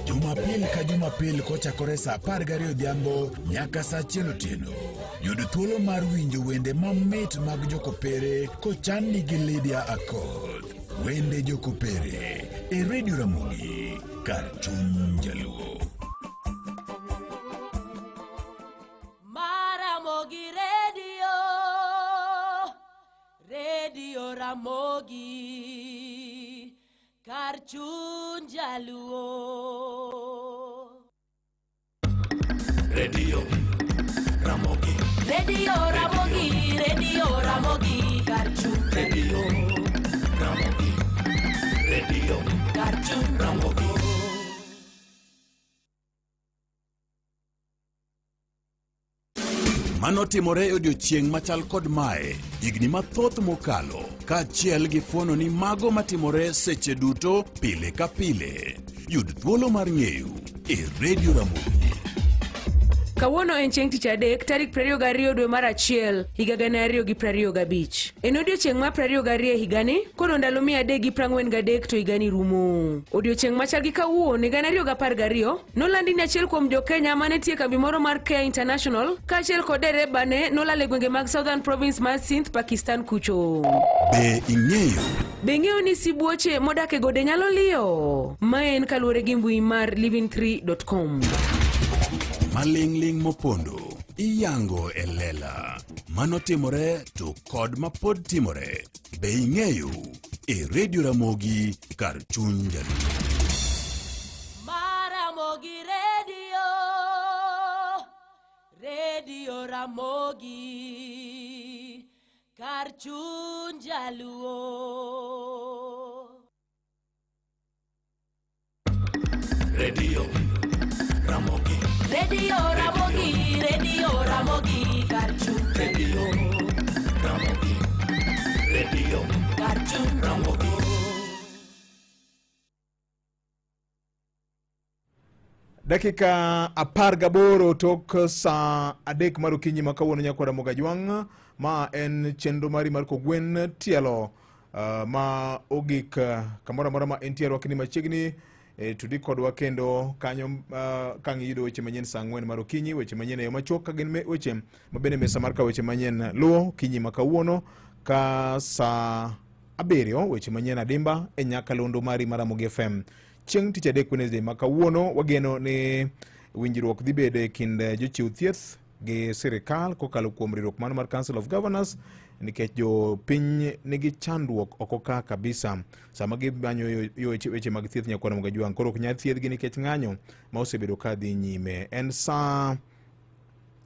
Jumapil ka Jumapil kochakore sa 12 odhiambo nyaka sa 1 otieno. Yud thuolo mar winjo wende mamit mag Jokopere kochanni gi Lydia Akoth. Wende Jokopere e Radio Ramogi kar chuny jaluo. Ramogi Radio Ramogi kar chuny jaluo. Radio Radio Ramogi. Radio Ramogi, Radio Ramogi, Karchun. Radio Ramogi. Radio Karchun Ramogi. Manotimore odiochieng' machal kod mae higni mathoth mokalo kaachiel gi fuono ni mago matimore seche duto pile ka pile. Yud thuolo mar ng'eyo e Radio Ramogi. Kawuono en chieng' tich adek tarik 22 dwe mar achiel higa 2025. En odiochieng' ma 22 higani koro ndalo 343 to higani rumo. Odiochieng' machal gi kawuono higa 2012 nolandi ni achiel kuom jo Kenya mane tie kambi moro mar Care International kaachiel kod derebane nolal e gwenge mag Southern Province mar Sindh, Pakistan kucho. Be ing'eyo? Be ing'eyo ni sibuoche modak e gode nyalo liyo? Ma en kaluwore gi mbui mar living3.com. Maling'ling mopondo iyango e lela manotimore to kod mapod timore. Be ing'eyo e Radio Ramogi kar chuny jaluo. Ramogi Radio, Radio Ramogi, Karchun Jaluo. Radio Ramogi. Radio Ramogi, Radio Ramogi, Karchun. Radio Ramogi. Radio Karchun Ramogi. Dakika 18 tok saa 3 mar okinyi ma kawuono nyakwara Mogajwang'. Ma en chenro mari mar kogwen tielo ma ogik kamoro amora ma entiere wakini machiegni tudi kodwa kendo kanyo kang' yudo weche manyien saa 4 mar okinyi, weche manyien e yo machuok ka gin weche mabende mesa mar ka weche manyien luo kinyi ma kawuono ka saa 7 weche manyien adimba e nyakalondo mari mar Ramogi FM. Chieng' tich adek Wednesday ma kawuono wageno ni winjruok dhi bedo e kind jochiw thieth gi sirikal kokalo kuom riwruok mano mar Council of Governors nikech jo piny nigi chandruok oko ka kabisa sama gimanyo weche mag thieth nyakwara Mogajwang'. Koro ok nyal thiedhgi nikech ng'anyo ma osebedo ka dhi nyime. En saa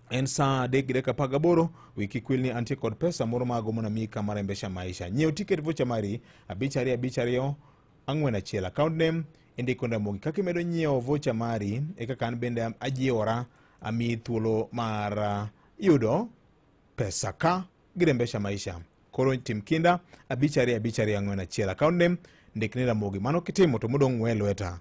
3:18 wiki kwilni antie kod pesa moro mago mona mika marembesha maisha. Nyiew ticket vocha mari 5252 41 account name indiko Ramogi. Kaka imedo nyiewo vocha mari e kaka an bende ajiora ami thuolo mar yudo pesa ka girembesha maisha. Koro tim kinda 5241 account name ndikni Ramogi. Mano kitimo to mudong' we lweta.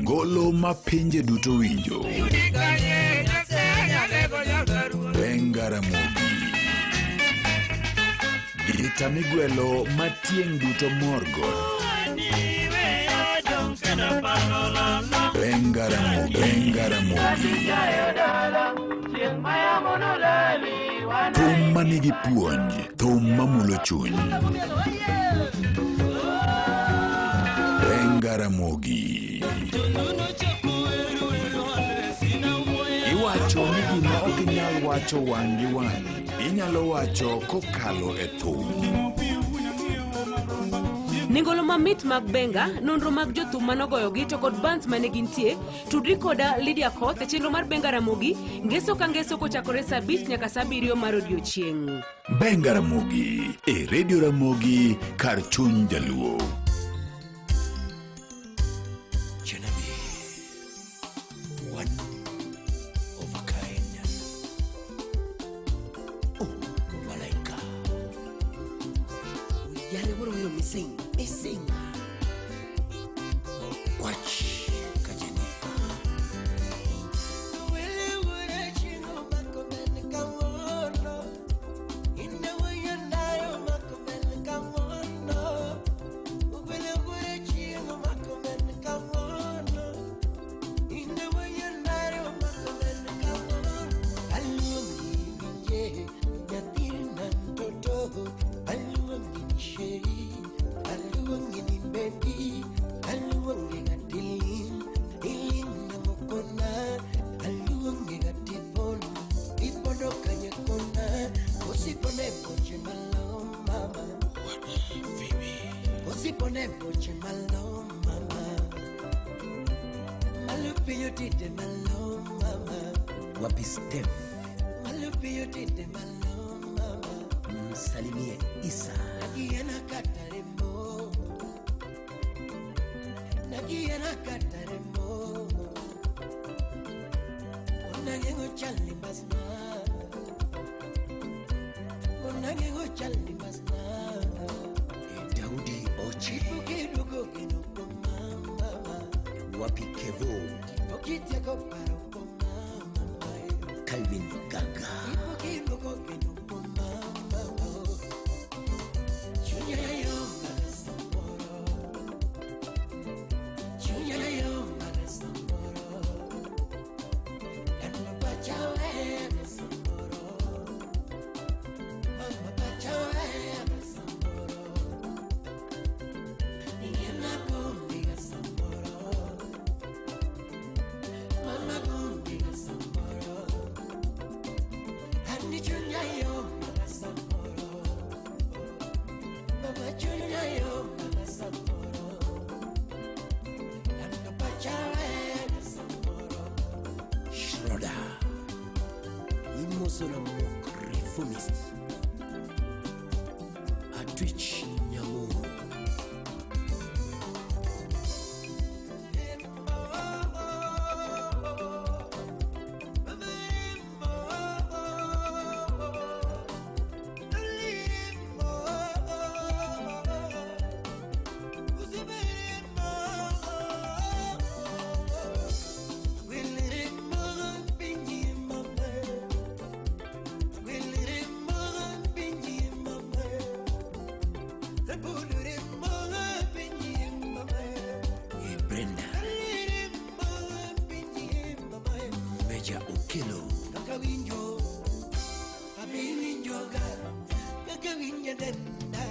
Ngolo ma pinje duto winjo. Benga Ramogi. Gita migwelo matieng' duto morgo. Benga Ramogi. Benga Ramogi. Thum manigi puonj, thum mamulo chuny. Benga Ramogi. Iwacho ni gima ok inyal wacho wang' gi wang', inyalo wacho kokalo e thum. Ningolo mamit mag Benga, nonro mag jothum manogoyogi to kod bands mane gintie, tudri koda Lydia Koth e chenro mar Benga Ramogi, ngeso ka ngeso kochakore saa 5 nyaka saa 7 mar odiochieng'. Benga Ramogi e Radio Ramogi kar chuny jaluo. Missing. Watch Kajenifa. Malupi yotite malo mama. Wapi Steph? Malupi yotite malo mama. Msalimie Isa. Nagiana kataremo. Nagiana kataremo. Onagengo chali basna. Onagengo chali basna. Daudi Ochi. Kidogo kidogo mama. Wapi Kevo. Okitego paro mama. Calvin Gaga. Kidogo kidogo mama. Chunya yo marasamboro. Chunya yo marasamboro. Kanu bachawe marasamboro. Mama bachawe marasamboro. Niyena kumbiga samboro. Mama kumbiga samboro. Hani chunya yo marasamboro. Mama chunya yo marasamboro. Kanu bachawe marasamboro. Schroeder. Imosola mok reformist. A Twitch Nyamu. Brenda Meja Okelo Kakawinjo Abilinjoga Kakawinja denda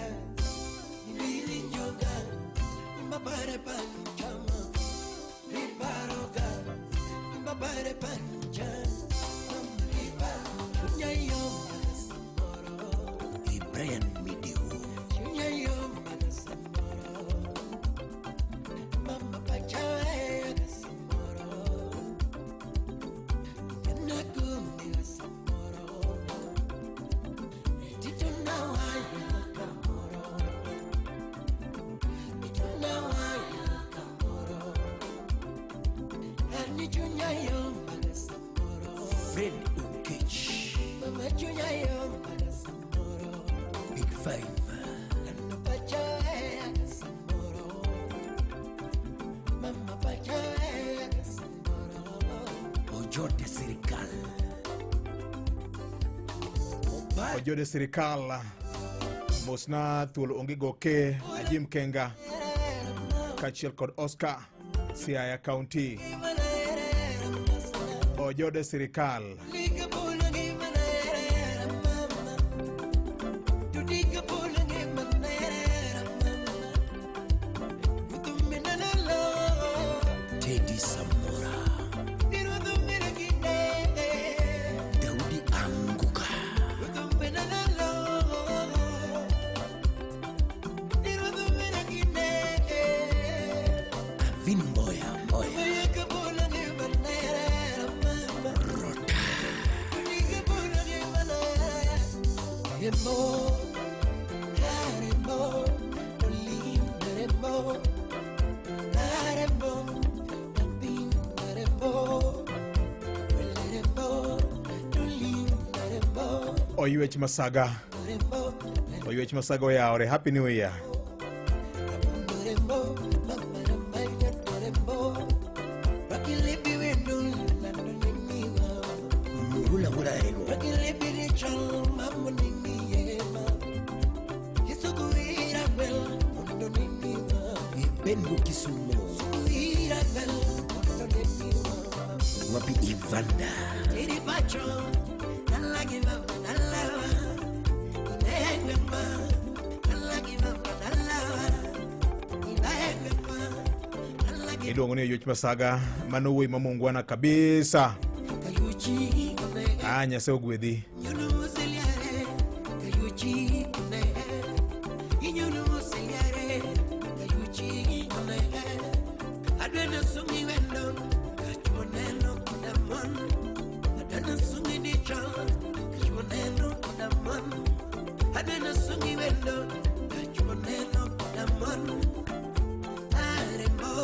Abilinjoga Mbabare panchama Ribaroga Mbabare panchama Ribaroga Nyayo Marasamboro Brian Midiu Nyayo Marasamboro Mama bachawe gasamboro. Yanakumi gasamboro. Tituna waya kamoro. Tituna waya kamoro. Ani chunya yo gasamboro. Fred Ukech. Mama chunya yo gasamboro. Big Five. Nanu bachawe gasamboro. Mama bachawe gasamboro. Ojode Sirikal. Ojode Sirikal. Mosna thuolo onge goke Ajim Kenga. Kachiel kod Oscar. Siaya County. Ojode Sirikal. Teddy Samora. Daudi Anguka. Avin Boya Boya. Rota. Remo. Remo. Remo. Oyuech Masaga. Oyuech Masaga oyawre. Happy New Year. Bengu Kisumo. Wapi Ivanda. Iluongo ni Oyuech Masaga. Mano wuoyi mamungwana kabisa. Nyasaye ogwedhi. Chuonelo Kudamon, Adana Sungi Nicha, Chuonelo Kudamon, Adana Sungi Wendo, Chuonelo Kudamon, Aremo,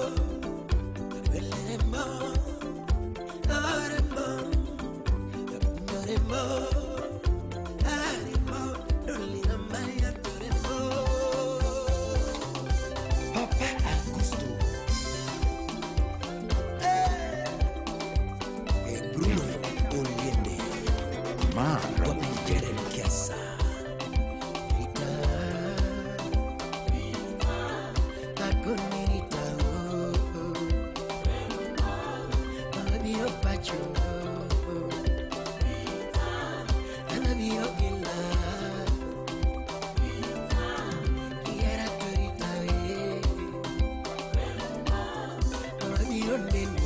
Belemo, Aremo, Aremo, Aremo, Dolina Maya Toremo, Papa Augusto. Bruno Oliende Maro Jerem Kiasa Rita Takunirita Anabio Pacho Anabio Gila Kiera Turita Anabio Nini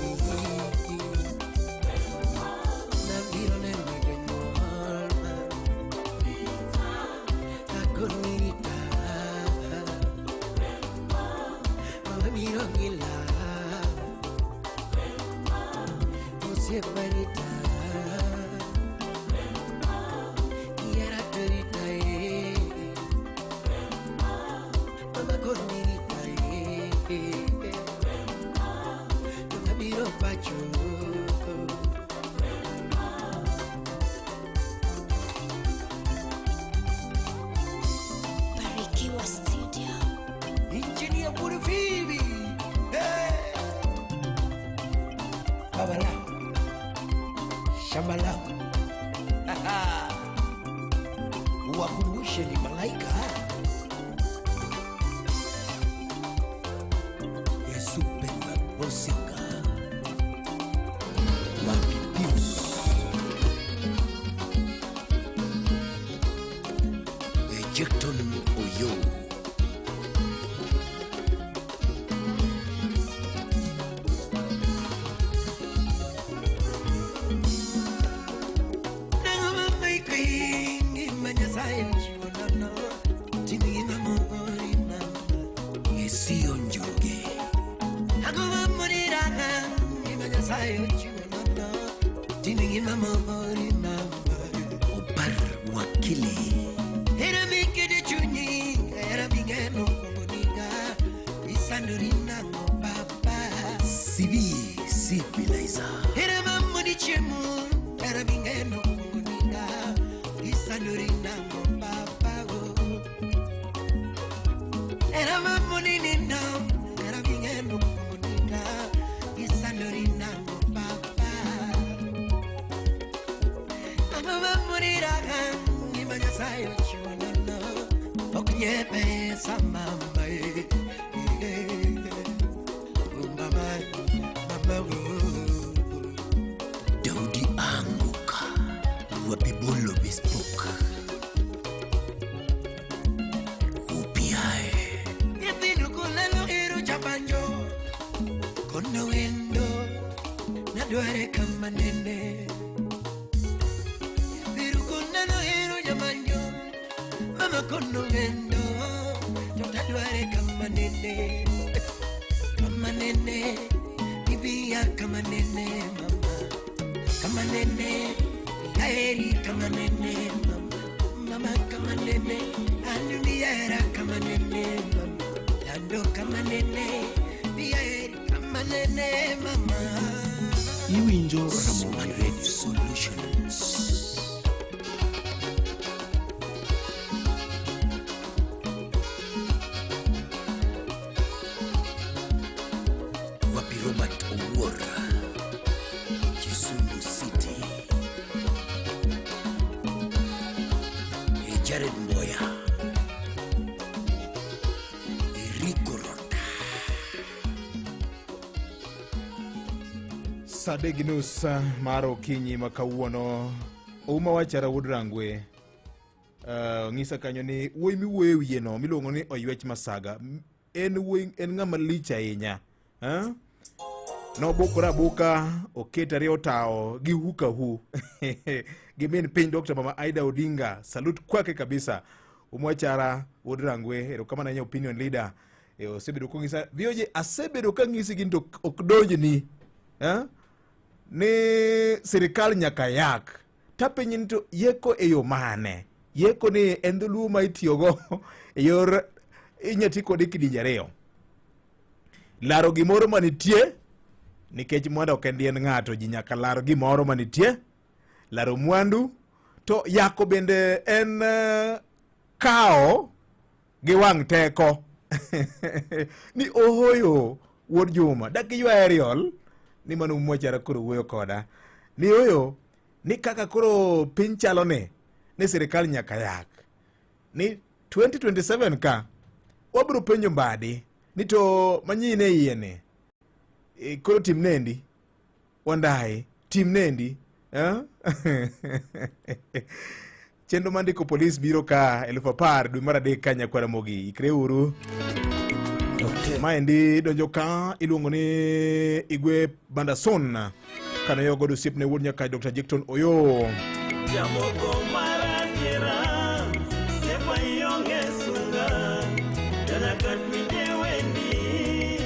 Barikiwa Studio. Engineer Burufibi. Hey. Babalao. Shabalao. Wakumbushe ni malaika. Yesu penda bosika. Wapi Pius. Ejecton Oyo. Daudi anguka wapibolo bespoke upiae yepinu kulelo iru chapanjo kono wendo nadware kama nene yepinu kulelo iru chapanjo mama kono wendo nadware kama nene bibia kama nene mama kama nene yaeri kama nene mama kama nene anuniera kama nene mama dando kama nene yaeri kama nene mama Iwinjo Ramon Red Solutions. Wapi Robert Owora Kisumu City. Jared Mboya Rico Rota. Sadeginus mar okinyi ma kawuono uma wachara Wuod Rangwe. Ng'isa kanyo ni wuoyi miwuoyo wiye no miluongo ni Oywech Masaga en ng'ama lich ahinya. Nobokore aboka oketa riyo tao gi huka hu gimin piny Dr. Mama Aida Odinga. Salute kwake kabisa. Umwachara Wuod Rangwe erokamano ahinya opinion leader. Osebedo kong'isa vioje asebedo ka ng'isi gin to ok donjni. ni sirikal nyaka yak tapenyi ni to yeko e yo mane yeko ni en dholuo ma itiyogo e yor inyati kode kidinja ariyo laro gimoro manitie nikech mwandu ok en dien ng'ato ji nyaka laro gimoro manitie laro mwandu to yako bende en kao gi wang' teko ni ohoyo wuod Juma dak ywa aerial ni mano mwachara koro wuoyo koda ni oyo ni kaka koro piny chalo ni sirikal nyaka yak ni 2027 ka wabro penjo mbadi ni to manyine iye koro tim nendi wandai tim nendi chendo mandiko polis biro ka 10,000 dwe mar adek ka nyakwara mogi ikre uru maendi donjo ka iluongo ni Igwe Bandason kana yo godo siepne wuod nyaka Dr. Jekton Oyo Jamoko marajira sepa yonge sunga jana katwinde wendi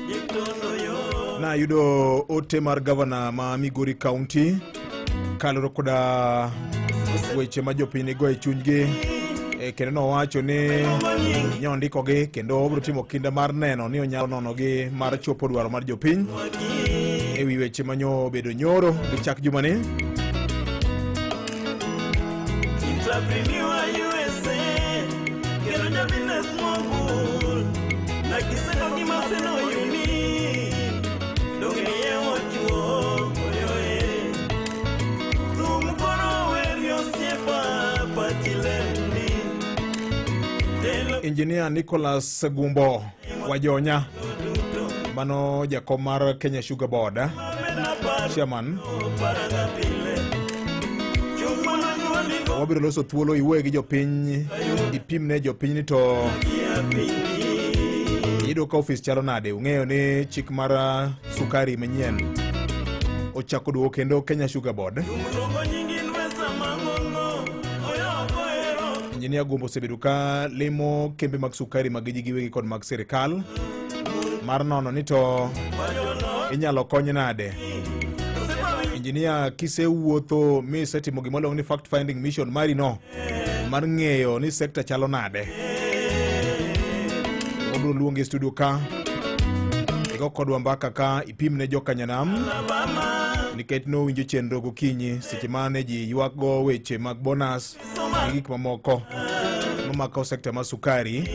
Jekton Oyo na yudo ote mar gavana ma Migori County kaloro koda weche ma jopiny nigo e chunygi kendo nowacho ni nyondikogi kendo obiro timo kinda mar neno ni onyalo nonogi mar chopo dwaro mar jopiny e wi weche manyo bedo nyoro gi chak juma ni Engineer Nicholas Gumbo Wajonya mano jakom mar Kenya Sugar Board chairman wabiro loso thuolo iwuoye gi jopiny ipimne jopiny ni to iyudo ka ofis chalo nade ung'eyo ni chik mar sukari manyien ochako duogo kendo Kenya Sugar Board Engineer Gumbo osebedo ka limo kembe mag sukari mag ji giwegi kod mag sirikal mar nono ni to inyalo kony nade. Engineer kisewuotho misetimo gima iluongo ni fact finding mission mari no mar ng'eyo ni sekta chalo nade. Obro luongi studio ka igo kodwa mbaka ka ipimne jokanyanam nikech no winjo chenro gokinyi seche mane ji ywak go weche mag bonus gik mamoko mamako sekta ma sukari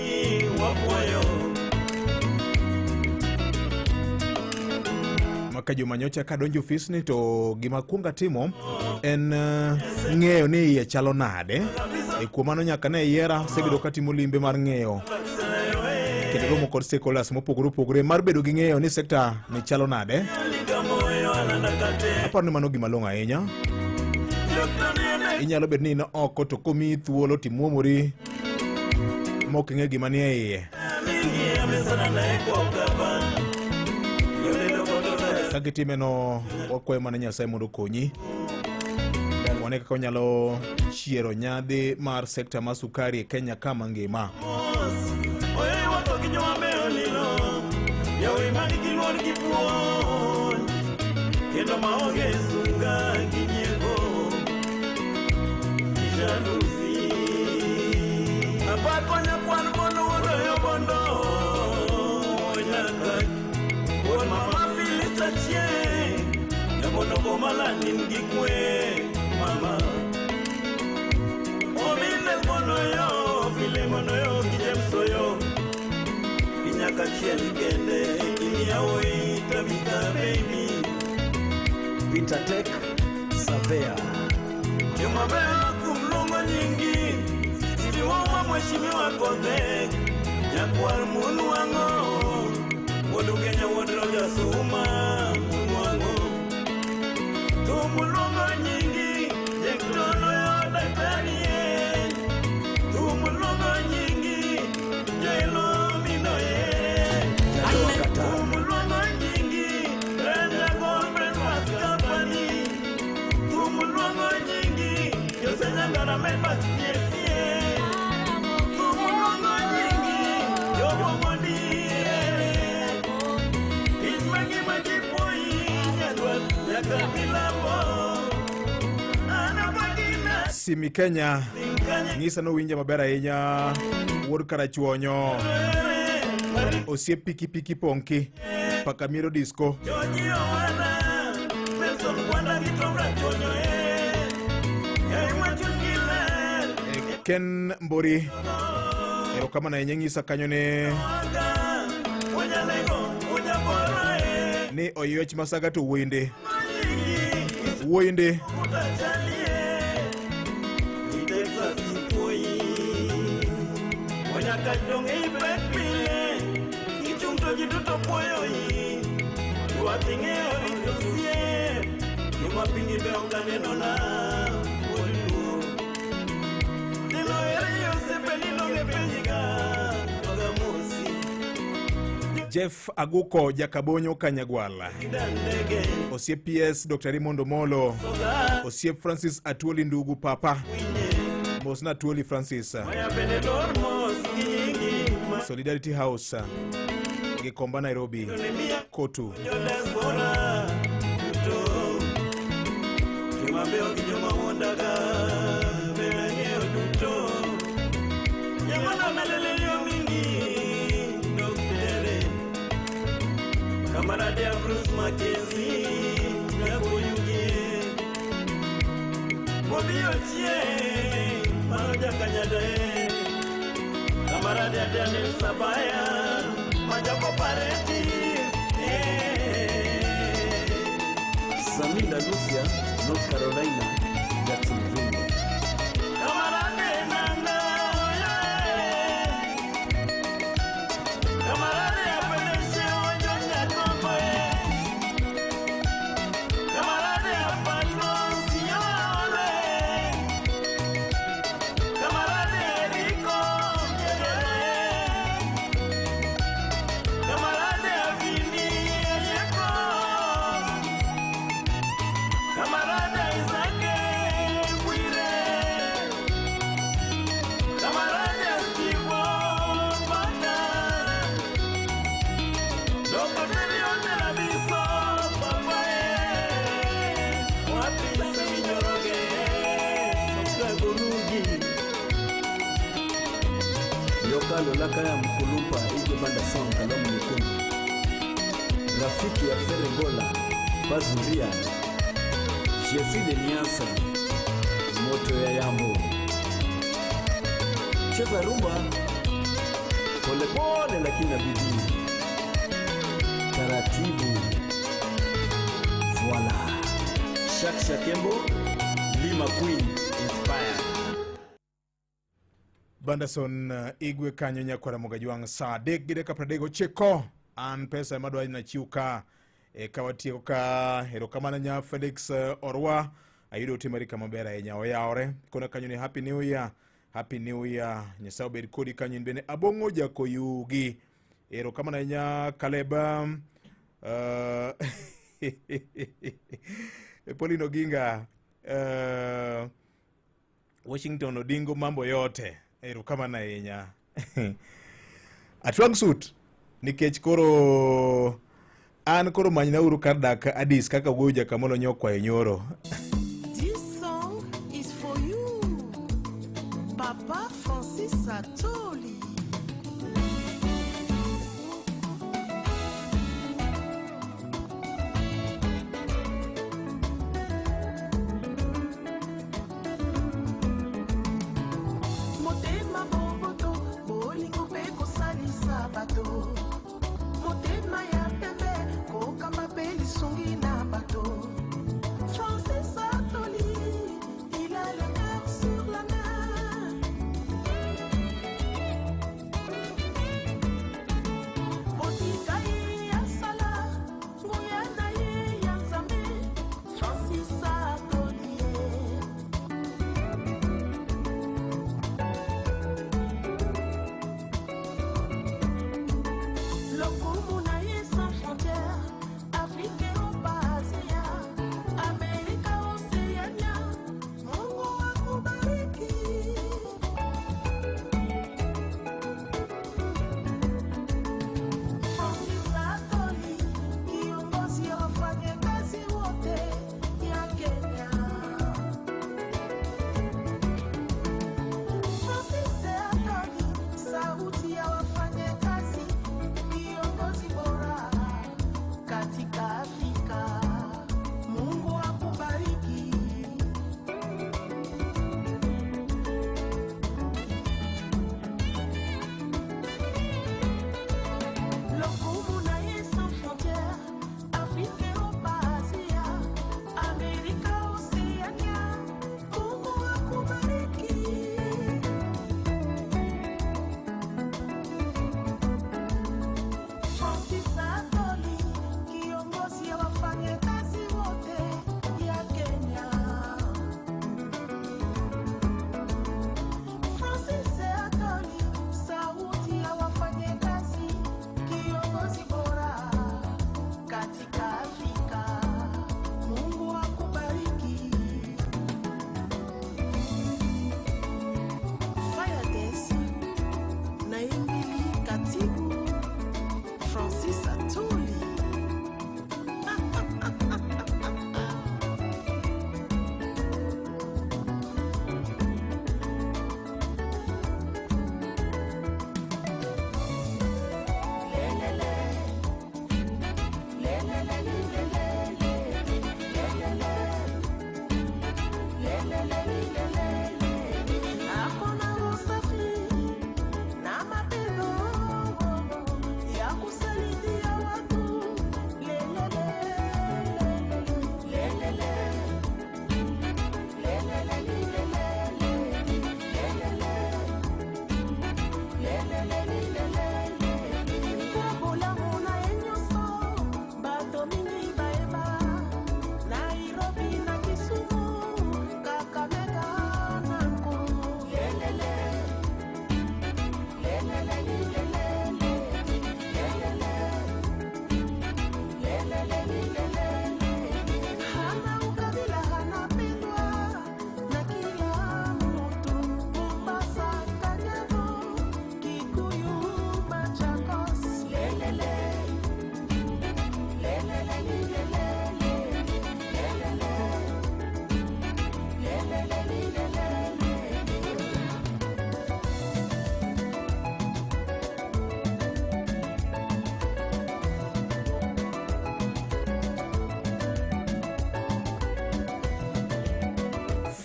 maka jomanyocha ka donjo ofis ni to gima kuonga timo en ng'eyo ni iye chalo nade e kuom mano nyaka ne yiera sebedo katimo limbe mar ng'eyo kendo romo kod stakeholders mopogore opogore mar bedo gi ng'eyo ni sekta ni chalo nade. Aparo ni mano gima long'o ahinya. Inyalo bedo ni in oko to komi thuolo timuomori mok ing'e gima ni e iye. Kagitime no wakwayo mana Nyasaye mondo okonyi. Wane kaka onyalo chiero nyadhi mar sekta ma sukari e Kenya kama ngima. Kendo maonge sunga kinyego jaluzi apakonya kwan mono wono bondo nyaka won mama filita chie yamono komala ningikwe mama omine mono yo file mono yo kijemsoyo kinyaka chie ligende iniaoi tabika baby Peter Tech Savea Jumabea kumlongo nyingi Siliwoma mheshimiwa Kodek Nyakwar munu wango Wodu Kenya wodroja suma munu wango Tumulongo nyingi Jektono yo daktarie Tumulongo nyingi Jailo minoye Tumulongo nyingi Renda Goldberg Tumulongo nyingi Yosenyangara members yesie Tumulongo nyingi Yobo modi Ismangi magipoi Simi Kenya ngisa no winja maber ahinya wuod karachuonyo osie piki piki ponki paka miro disco Ken Mbori erokamano ahinya ngisa kanyo ni oyuech masaga to wende Jeff Aguko Jakabonyo Kanyagwala Osie PS Dr. Rimondo Molo Osie Francis Atuoli Ndugu Papa Mosna Atuoli Francis Solidarity House Gikomba Nairobi Kotu Kamarade ya Bruce Mackenzie Nyakuyugi Mobio Chie Manoja Kanyade Kamarade ya Daniel Sabaya Majako Pareti Saminda Lucia North Carolina Jacksonville Kamarade Nanda Kamarade ya Peneshe Lolaka ya Mkulumpa Ige Banda Song Kalamu Nyekundu Rafiki ya Feregola Pazuria Jesse de Niasa Moto ya Yambo Cheza rumba Pole pole lakini na bidii Taratibu Voila Shak Kembo Lima Queen Inspired Bandason igwe kanyo nyakwara Mogajwang sa dek gide kapradego cheko an pesa madwa na chiuka kawatieko ka erokamana nya Felix Orwa ayudo timari kama bera enya oyaore kona kanyo ni happy new year nyasao bed kodi kanyo bene abongo jakoyugi erokamana nya Kaleba Polino Ginga Washington Odingo mambo yote kama na yenya Atwang suit nikech koro an koro manyna uru kardak Addis kaka goja kamolo nyokwa enyoro. This song is for you Papa Francis Atoli.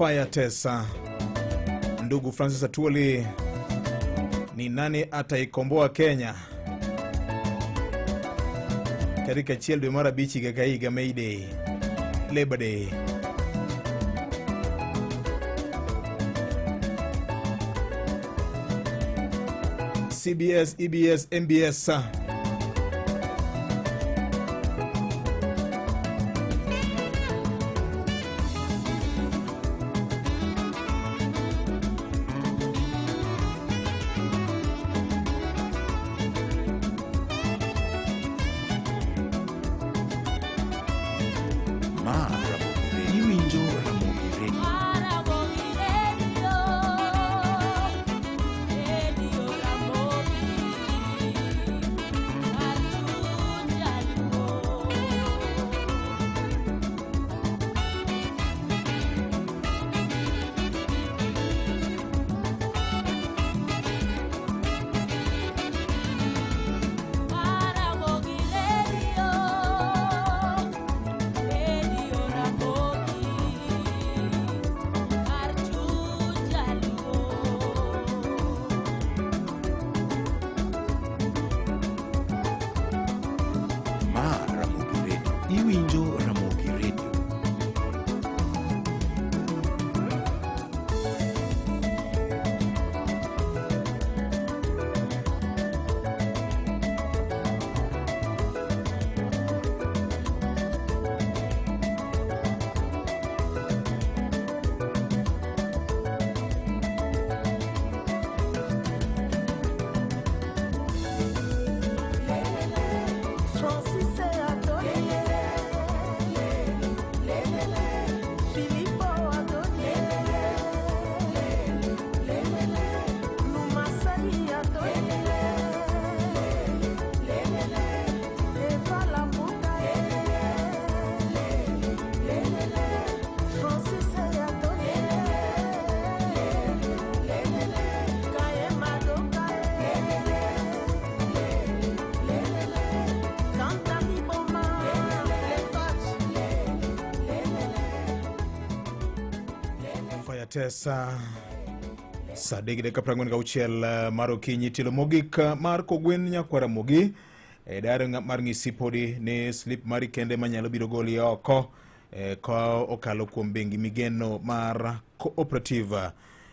Fire Tesa. Ndugu Francis Atwoli, ni nani ataikomboa Kenya katika chiel dwe mar abich higa ka higa, May Day, Labor Day? CBS, EBS, MBS. Tesa Sadegi de Kaprangwen Gauchel Marokinyi Tilo Mogik Marco Gwen Nyakwara Mogi Dare mar ng'isi podi ni slip mari kende manyalo biro goli oko ko okalo kuom bengi migeno mar cooperative.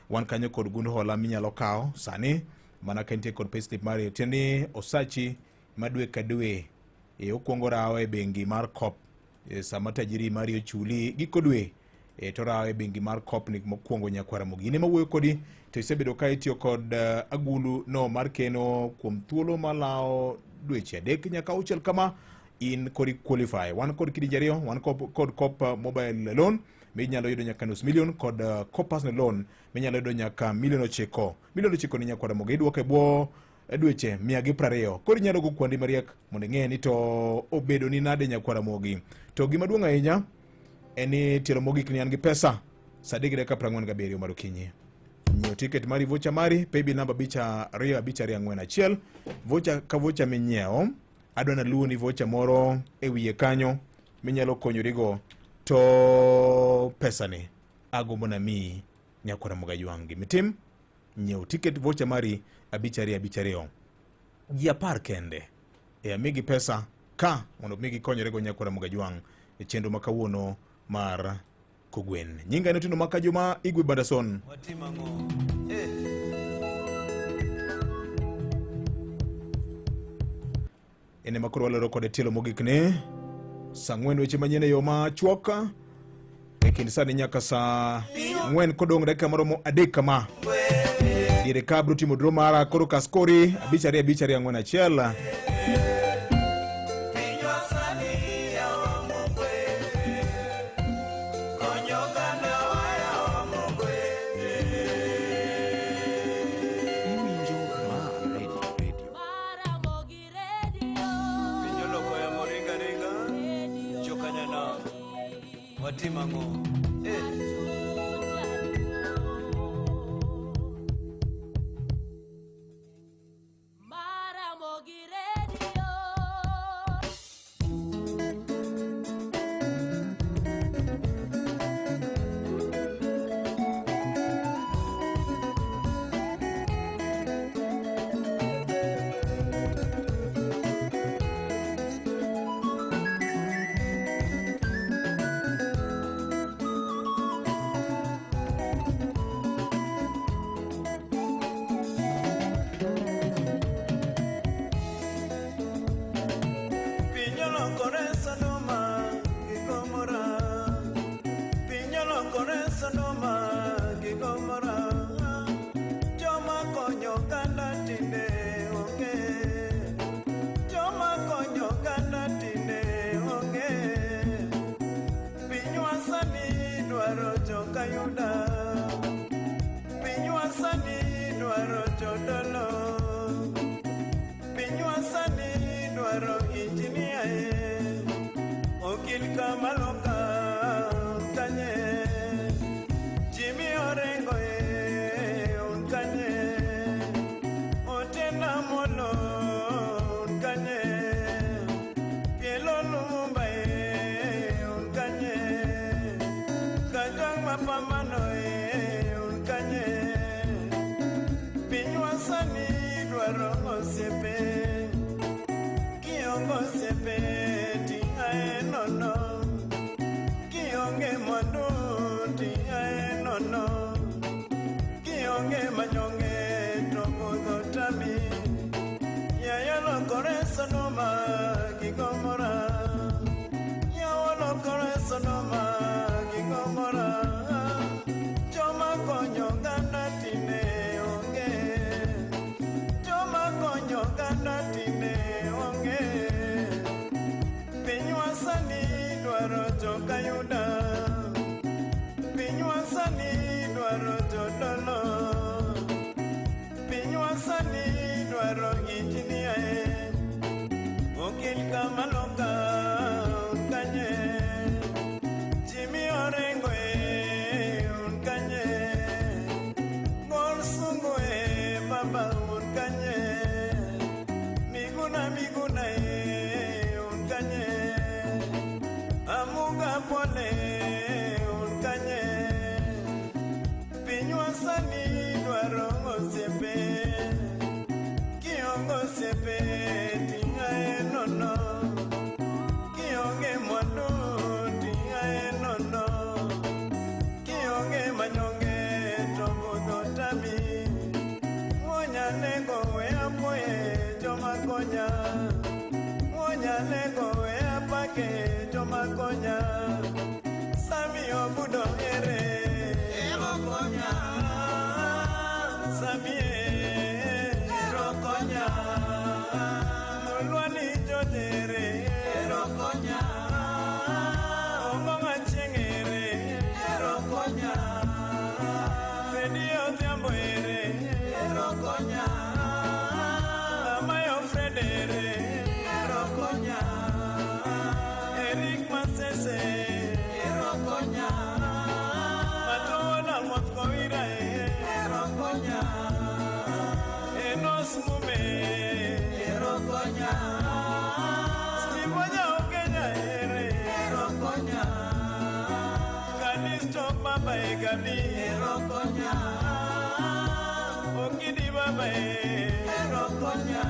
Wan kanyo kod gundu hola minyalo kao sani mana kentie kod pay slip mari tieni osachi madwe kadwe okuongo rawe bengi mar COP sama tajiri mari ochuli giko dwe to rawe bengi mar COP ni mokuongo Nyakwara Mogi ne mawuoyo kodi to isebedo ka itiyo kod agulu no mar keno kuom thuolo malao dweche adek nyaka auchiel kama in kodi qualify. Wan kod kidi jariyo, wan kod COP mobile loan minyalo yudo nyaka nus milion kod COP personal loan minyalo yudo nyaka milion 9. Milion 9 ni Nyakwara Mogi iduoke bwo dweche 120. Kodi nyalo go kwandi mariek mondo ng'e ni to obedo ni nade Nyakwara Mogi. To gima duong' ahinya eni Tilo Mogik ni an gi pesa Sadegi de Kaprangwen mar okinyi. Nyiew ticket mari vocha mari paybill number bicha 2541. Vocha ka vocha minyiewo adwana luwo ni vocha moro e wiye kanyo minyalo konyorigo to pesa ni agombo na mi Nyakwara Mogi jwangi mitim nyiew ticket vocha mari 2542 ji 10 kende amigi pesa ka mondo migi konyorego Nyakwara Mogi jwang e chenro makawuono mar Kogwen. Nyinga ino tino maka Juma Igwe Badason. Ene makuru walero kode Tilo Mogik ne sang'wen weche manyene yo machuoka ekind sani nyaka sa 4 kodong' dakika maromo 3 kama dire kabro timo dro mara koro kaskori 5-2-4-1. Watimango nono kionge manyonge to podho tami yayalo kore sonoma gigomora yawalo kore sonoma gigomora choma konyo ganda tine onge choma konyo ganda tine onge pinywa sani dwaro jokayuda pinywa sani dwaro jodolo pinywa sani dwaro injiniae okil kamaloka unkanye Jimmy Orengoe unkanye Gor Sungoe baba unkanye Miguna unkanye Amuga pole unkanye pinywa sani dwaro osiepe kiongo osiepe tingae nono kionge mwandu tingae nono kionge manyonge to podho tami mwonyalego we apoye joma konya mwonyalego we apake joma konya Sami obudo ere Erokonya Sami Erokonya Mulwani jodere Erokonya Omonga chengere Erokonya Fedi odhiambo ere Erokonya Amayo Fredere Erokonya Eric Masese Erokonya Matola Motkoira Erokonya Enos Mume Erokonya Stibonya Okenya Erokonya Kanisto Baba Egani Erokonya Okidi Baba Erokonya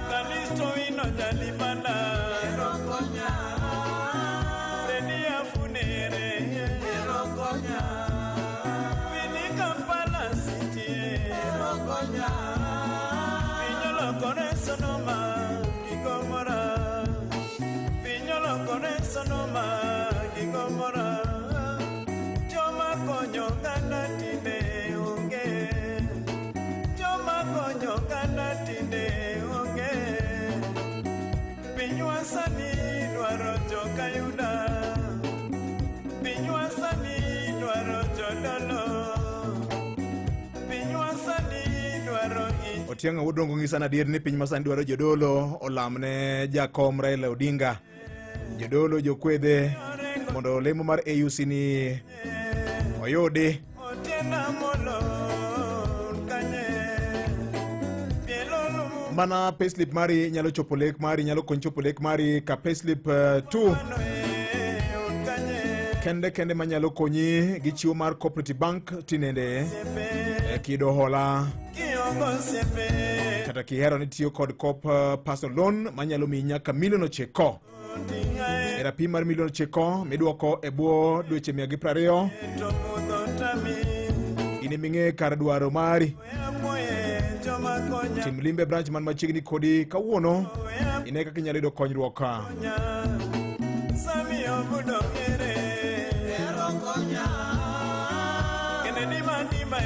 Kanisto Ino Jalibanda Erokonya Fredi Afunere Erokonya Vini Kampala City Erokonya Pinyolo Kone Sonoma Gigomora Pinyolo Kone Sonoma Gigomora Choma Konyo Ganda Tine Onge Choma Konyo Ganda Tine Onge Pinywa Sani Dwaro Jokayuda Pinywa Sani Dwaro Jodolo Pinywa Sani Dwaro Otianga Wodongo ng'isa na adier ni piny masani dwaro jodolo olamne jakom Raila Odinga jodolo jokwedhe mondo lemo mar AUC ni oyudi Otienda molo kanye Pielolo mana payslip mari nyalo chopo lek mari nyalo konyo chopo lek mari ka payslip 2 kende manyalo konyi gi chiwo mar Cooperative Bank tinende kido hola Kiongo sepe kata kihero ni tiyo kod Coop personal loan manyalo mi nyaka $1,000,000 era pi mar $1,000,000 midwoko e bwo dweche 120 to podho tami ini ming'e kar dwaro mari Apoye joma konya tim limbe branch man machiegni kodi kawuono ine kaka inyalo yudo konyruok Sami obudo ere Erokonya Kene dima dima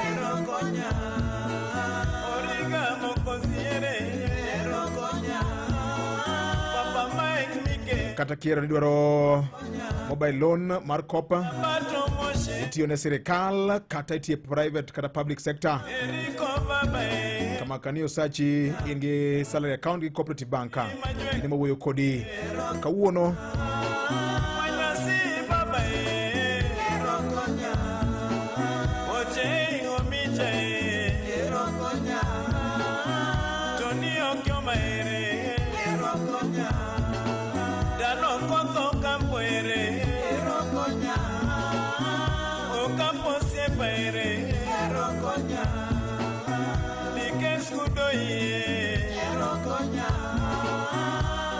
Erokonya Origa mokosi ere Erokonya Papa Mike Mike kata kihero ni dwaro mobile loan mar Coop Bato Moshe itiyo ne sirikal kata itiyo private kata public sector Eriko Baba kama kaniyo sachi in gi salary account gi Cooperative Bank ini mawuoyo kodi kawuono Manyasi Baba Erokonya Oche Omiche Erokonya Tony Okioma ere Erokonya Dano Kotho Kampo ere Erokonya Okampo Siepa ere Erokonya Nikes Kudoi Erokonya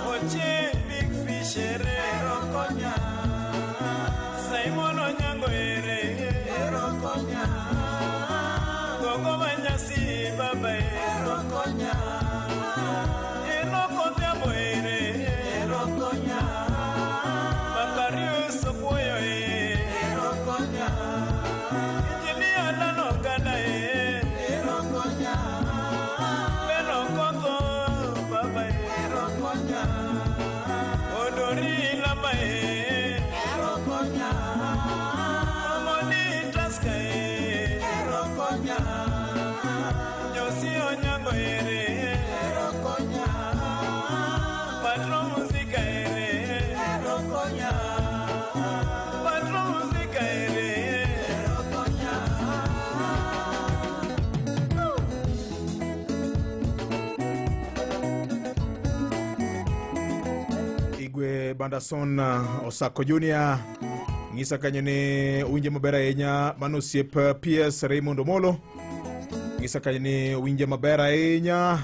Oche Big Fish ere Erokonya Simon Onyango ere erokonya Gogo Manyasi baba erokonya Enoko Thiambo ere erokonya Bakario Sopoyo erokonya Injinia Dano Gana erokonya Beno Koto baba erokonya Odori Lama erokonya Amoni Taska erokonya Josi Onyango ere erokonya Patro Musica ere erokonya Patro Musica ere erokonya Igwe Bandason Osako Junior ng'isa kanyo ni winje maber ahinya mano osiep PS Raymond Omolo ng'isa kanyo ni winje maber ahinya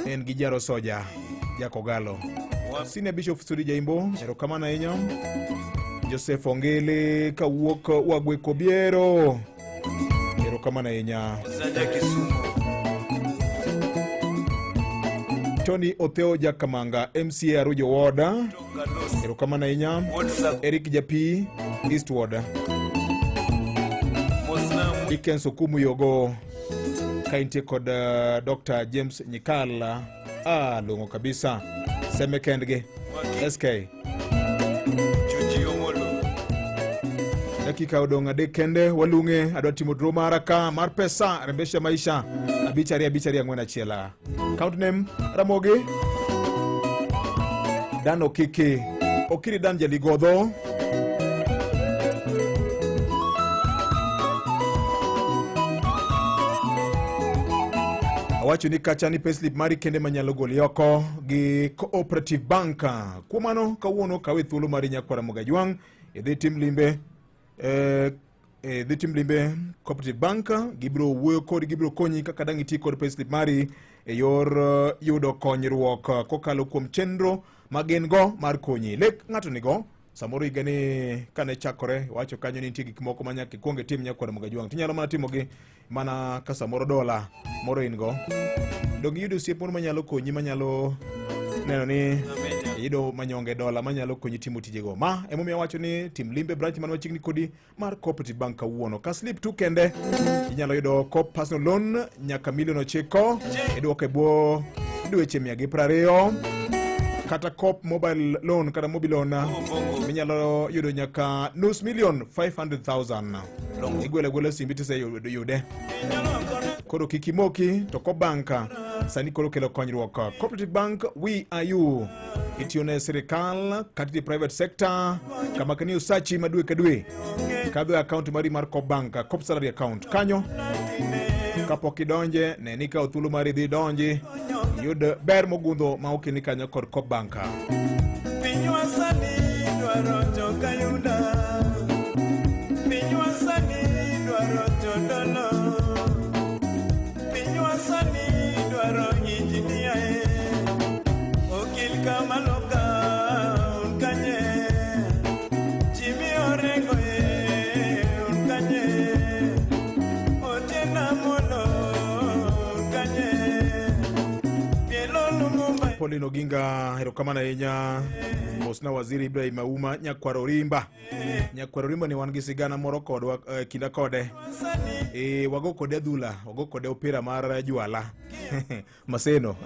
en gi Jaro Soja Jakogalo Sine Bishop Studi Jaimbo erokamano ahinya Joseph Ongele kawuok Wagwe Kobiero erokamano ahinya Tony Otheo Jakamanga MCA Arujo Woda erokamano ahinya Eric Japi Eastward Dickens Okumu Yogo kaintie kod Dr. James Nyikala longo kabisa seme kendge SK dakika odong adek kende walunge adwa timo draw maraka mar pesa rembesha maisha abichari ang'wen achiela count name Ramogi Dan Okiki Okiri Dan Jaligodho awacho ni kacha ni payslip mari kende manyalo goli oko gi Cooperative Bank kumano kawuono kawe thuolo mari nyakwara Mogajwang idhi tim limbe Cooperative Bank gibro wuoyo kod gibro konyi kaka dang iti kod payslip mari yor yudo konyruok kokalo kuom chenro magen go mar konyi lek ng'ato nigo samoro igani kane chakore wacho kanyo ni nitie gik moko manyaka ikuonge tim nyakwara Mogajwang tinyalo mana timogi mana ka samoro dola moro ingo dong yudo osiep moro manyalo konyi manyalo neno ni yudo manyonge dola manyalo konyi timo tijego ma emomiyo wacho ni tim limbe branch man machiegni kodi mar Cooperative Bank kawuono ka slip tu kende inyalo yudo Coop personal loan nyaka $9,000 iduoko e bwo dweche 120 kata Coop mobile loan kata mobile loan minyalo yudo nyaka $500,000 igwele simbi tise yude koro kikimoki to Coop Bank sani koro kelo konyruok Cooperative Bank we are you itione serikal kati private sector kama kani usachi madwe kadwe kadho account mari mar Coop Bank Coop salary account kanyo kapok idonje neni ka thuolo mari dhi donji yud ber mogundho ma okini kanyo kod Coop Bank Pinywa sani dwaro jokayuda Pinywa sani dwaro jodolo Pinywa sani dwaro injinia Okil kamaloka unkanye Jimmy Orengo unkanye Otiena Molo unkanye Pielo Lumumba Pauline Oginga erokamano ahinya mosna waziri Ibrahim Auma nyakwaro Orimba ni wan gi sigana moro kodwa kinda kode wago kode adhula wago kode opira mar jwala Maseno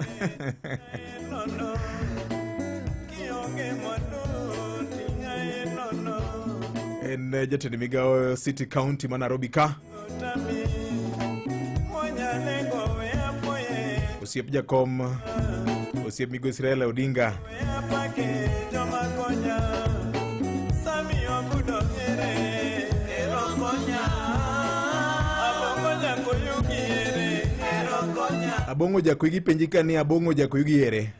en jatend migao City County ma Nairobi ka osiep jakom osiep migo Israel Odinga Abongo Jakoyugi penjika ni Abongo Jakoyugi ere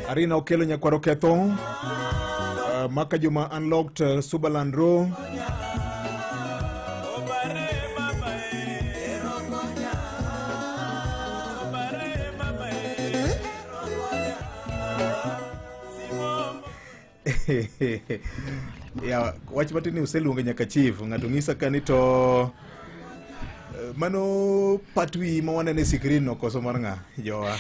Arina okelo nyakwaro ketho Maka Juma unlocked Subaland Row Ya wach matini useluonge nyaka chief ng'ato ng'isa kanito mano patwi ma wanene screen no koso mar ng'a jowa.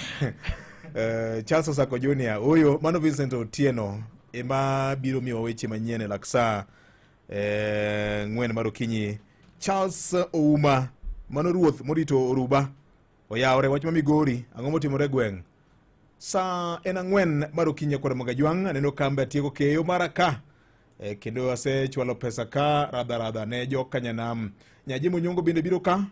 Charles Osako Junior oyo mano Vincent Otieno ema biro miyo weche manyien laksa ng'wen mar okinyi. Charles Ouma mano ruoth morito Oruba oyawre wach ma Migori ang'o motimore gweng'. Sa en ang'wen mar okinyi kod Mogajwang' aneno kambe atieko keyo maraka kendo ase chwalo pesa ka radha ne jo Kanyanam. Nyaji Munyongo bende biro ka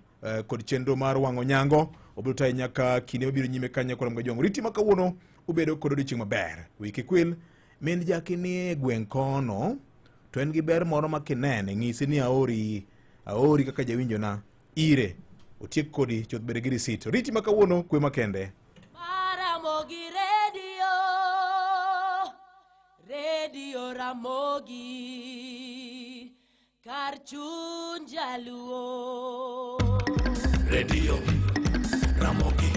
kod chenro mar wang'o nyango obiro tayo nyaka kinde mabiro nyime kanya kod Mogajwang'. Riti ma kawuono ubedo kod odiochieng' maber. Wiki kwil min jakini gweng' kono to en gi ber moro makinene ng'isi ni aori kaka jawinjo na ire otiek kodi choth bede gi risit. Riti ma kawuono kwe makende. Ramogi Radio Ramogi kar chuny jaluo. Radio Ramogi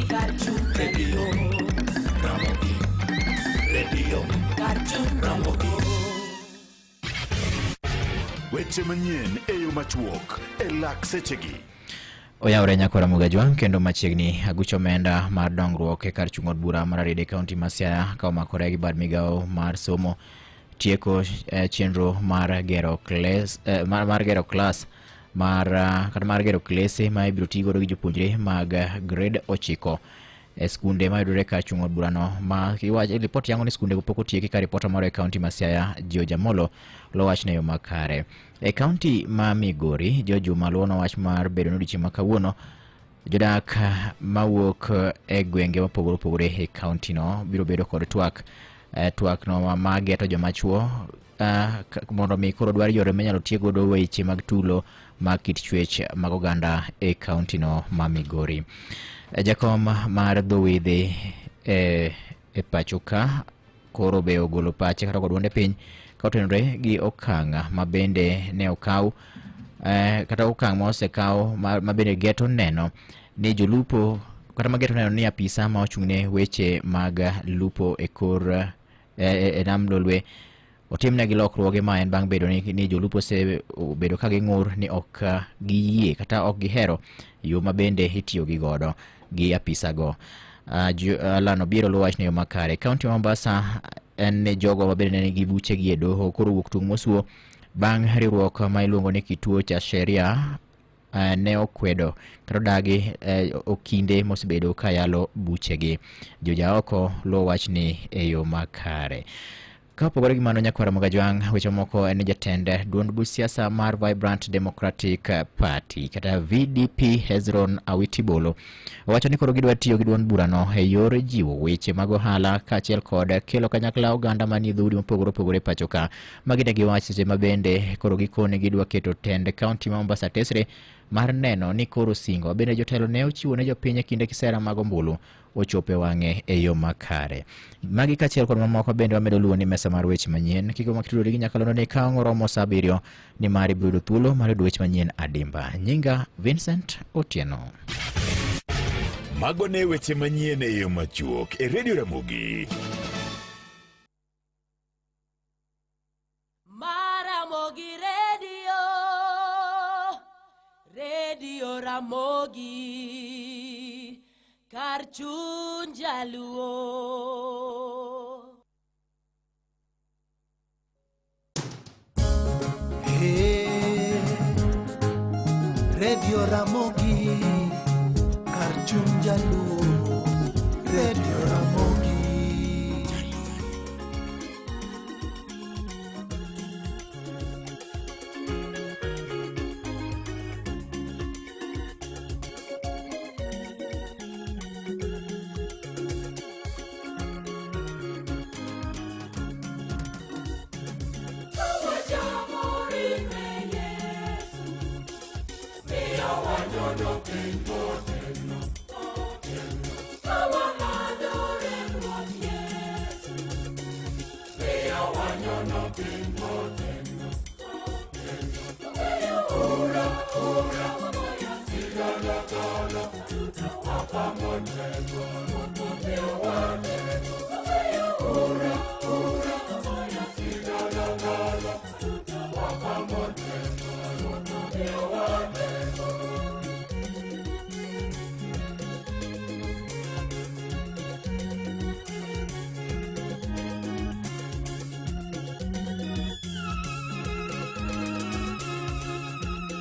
kar chuny jaluo. Radio kar chuny Ramogi. Weche manyien e yo machuok e lak sechegi. Oyawre nyakora Mogajwang' kendo machiegni agucho omenda mar dongruok e kar chung' od bura mar Rarieda County ma Siaya ka omakore gi bad migawo mar somo tieko chenro mar gero klas mar gero klese ma ibiro tigo gi jopuonjre mag grade 9 e skunde ma yudore kar chung' od bura no. Ma kiwacho ripot yango ni skunde go pok otieki ka ripota moro e kaunti ma Siaya George Amolo lo wach ne yo makare. E kaunti ma Migori Juma luono wach mar bedo nodichi ma kawuono jodak mawuok e gwenge mopogore opogore e kaunti no biro bedo kod twak no ma geto joma chuo mondo mi koro dwar yore menyalo tiego do weche mag tulo mag kit chwech mag oganda e kaunti no ma Migori. Jakom mar dhowedhe e pachoka koro be ogolo pache kata kodwonde piny ka otenore gi okang' ma bende ne okaw kata okang' ma osekaw ma bende geto neno ni jolupo kata ma geto neno ni apisa ma ochung'ne weche mag lupo e kor nam lolwe otimnegi lokruoge ma en bang' bedo ni jolupo se bedo ka ging'ur ni ok giyie kata ok gihero yo ma bende itiyo gi godo gi apisa go. Alano biro lo wach ne yo makare. Kaunti Mombasa en jogo ma bende nigi buche gi e doho koro wuok tung' mosuo bang' riwruok ma iluongo ni kituo cha sheria ne okwedo kata dagi okinde mosebedo ka yalo buche gi. Joja oko lo wach ni e yo makare. Ka opogore gi mano nyakwara Mogajwang' weche moko en jatend duond buch siasa mar Vibrant Democratic Party kata VDP Hezron Awiti Bolo owacho ni koro gidwa tiyo gi duond burano e yor jiwo weche mag ohala kaachiel kod kelo kanyakla oganda manie dhoudi mopogore opogore pachoka magine gi wach seche ma bende koro gikone gidwa keto tend kaunti ma Mombasa tesre mar neno ni koro singo bende jotelo ne ochiwo ne jopiny e kinde kisera mag ombulu ochope wang'e e yo makare. Magi kaachiel kod mamoko bende wamedo luwo ni mesa mar weche manyien kiko makitudore gi nyakalono ne ka oromo saa 7 ni mari brudo thuolo mar weche manyien adimba. Nyinga Vincent Otieno. Mago ne weche manyien e yo machuok e Radio Ramogi. Ramogi Radio Ramogi kar chuny jaluo. Hey, Radio Ramogi kar chuny jaluo. Radio Ramogi. Wote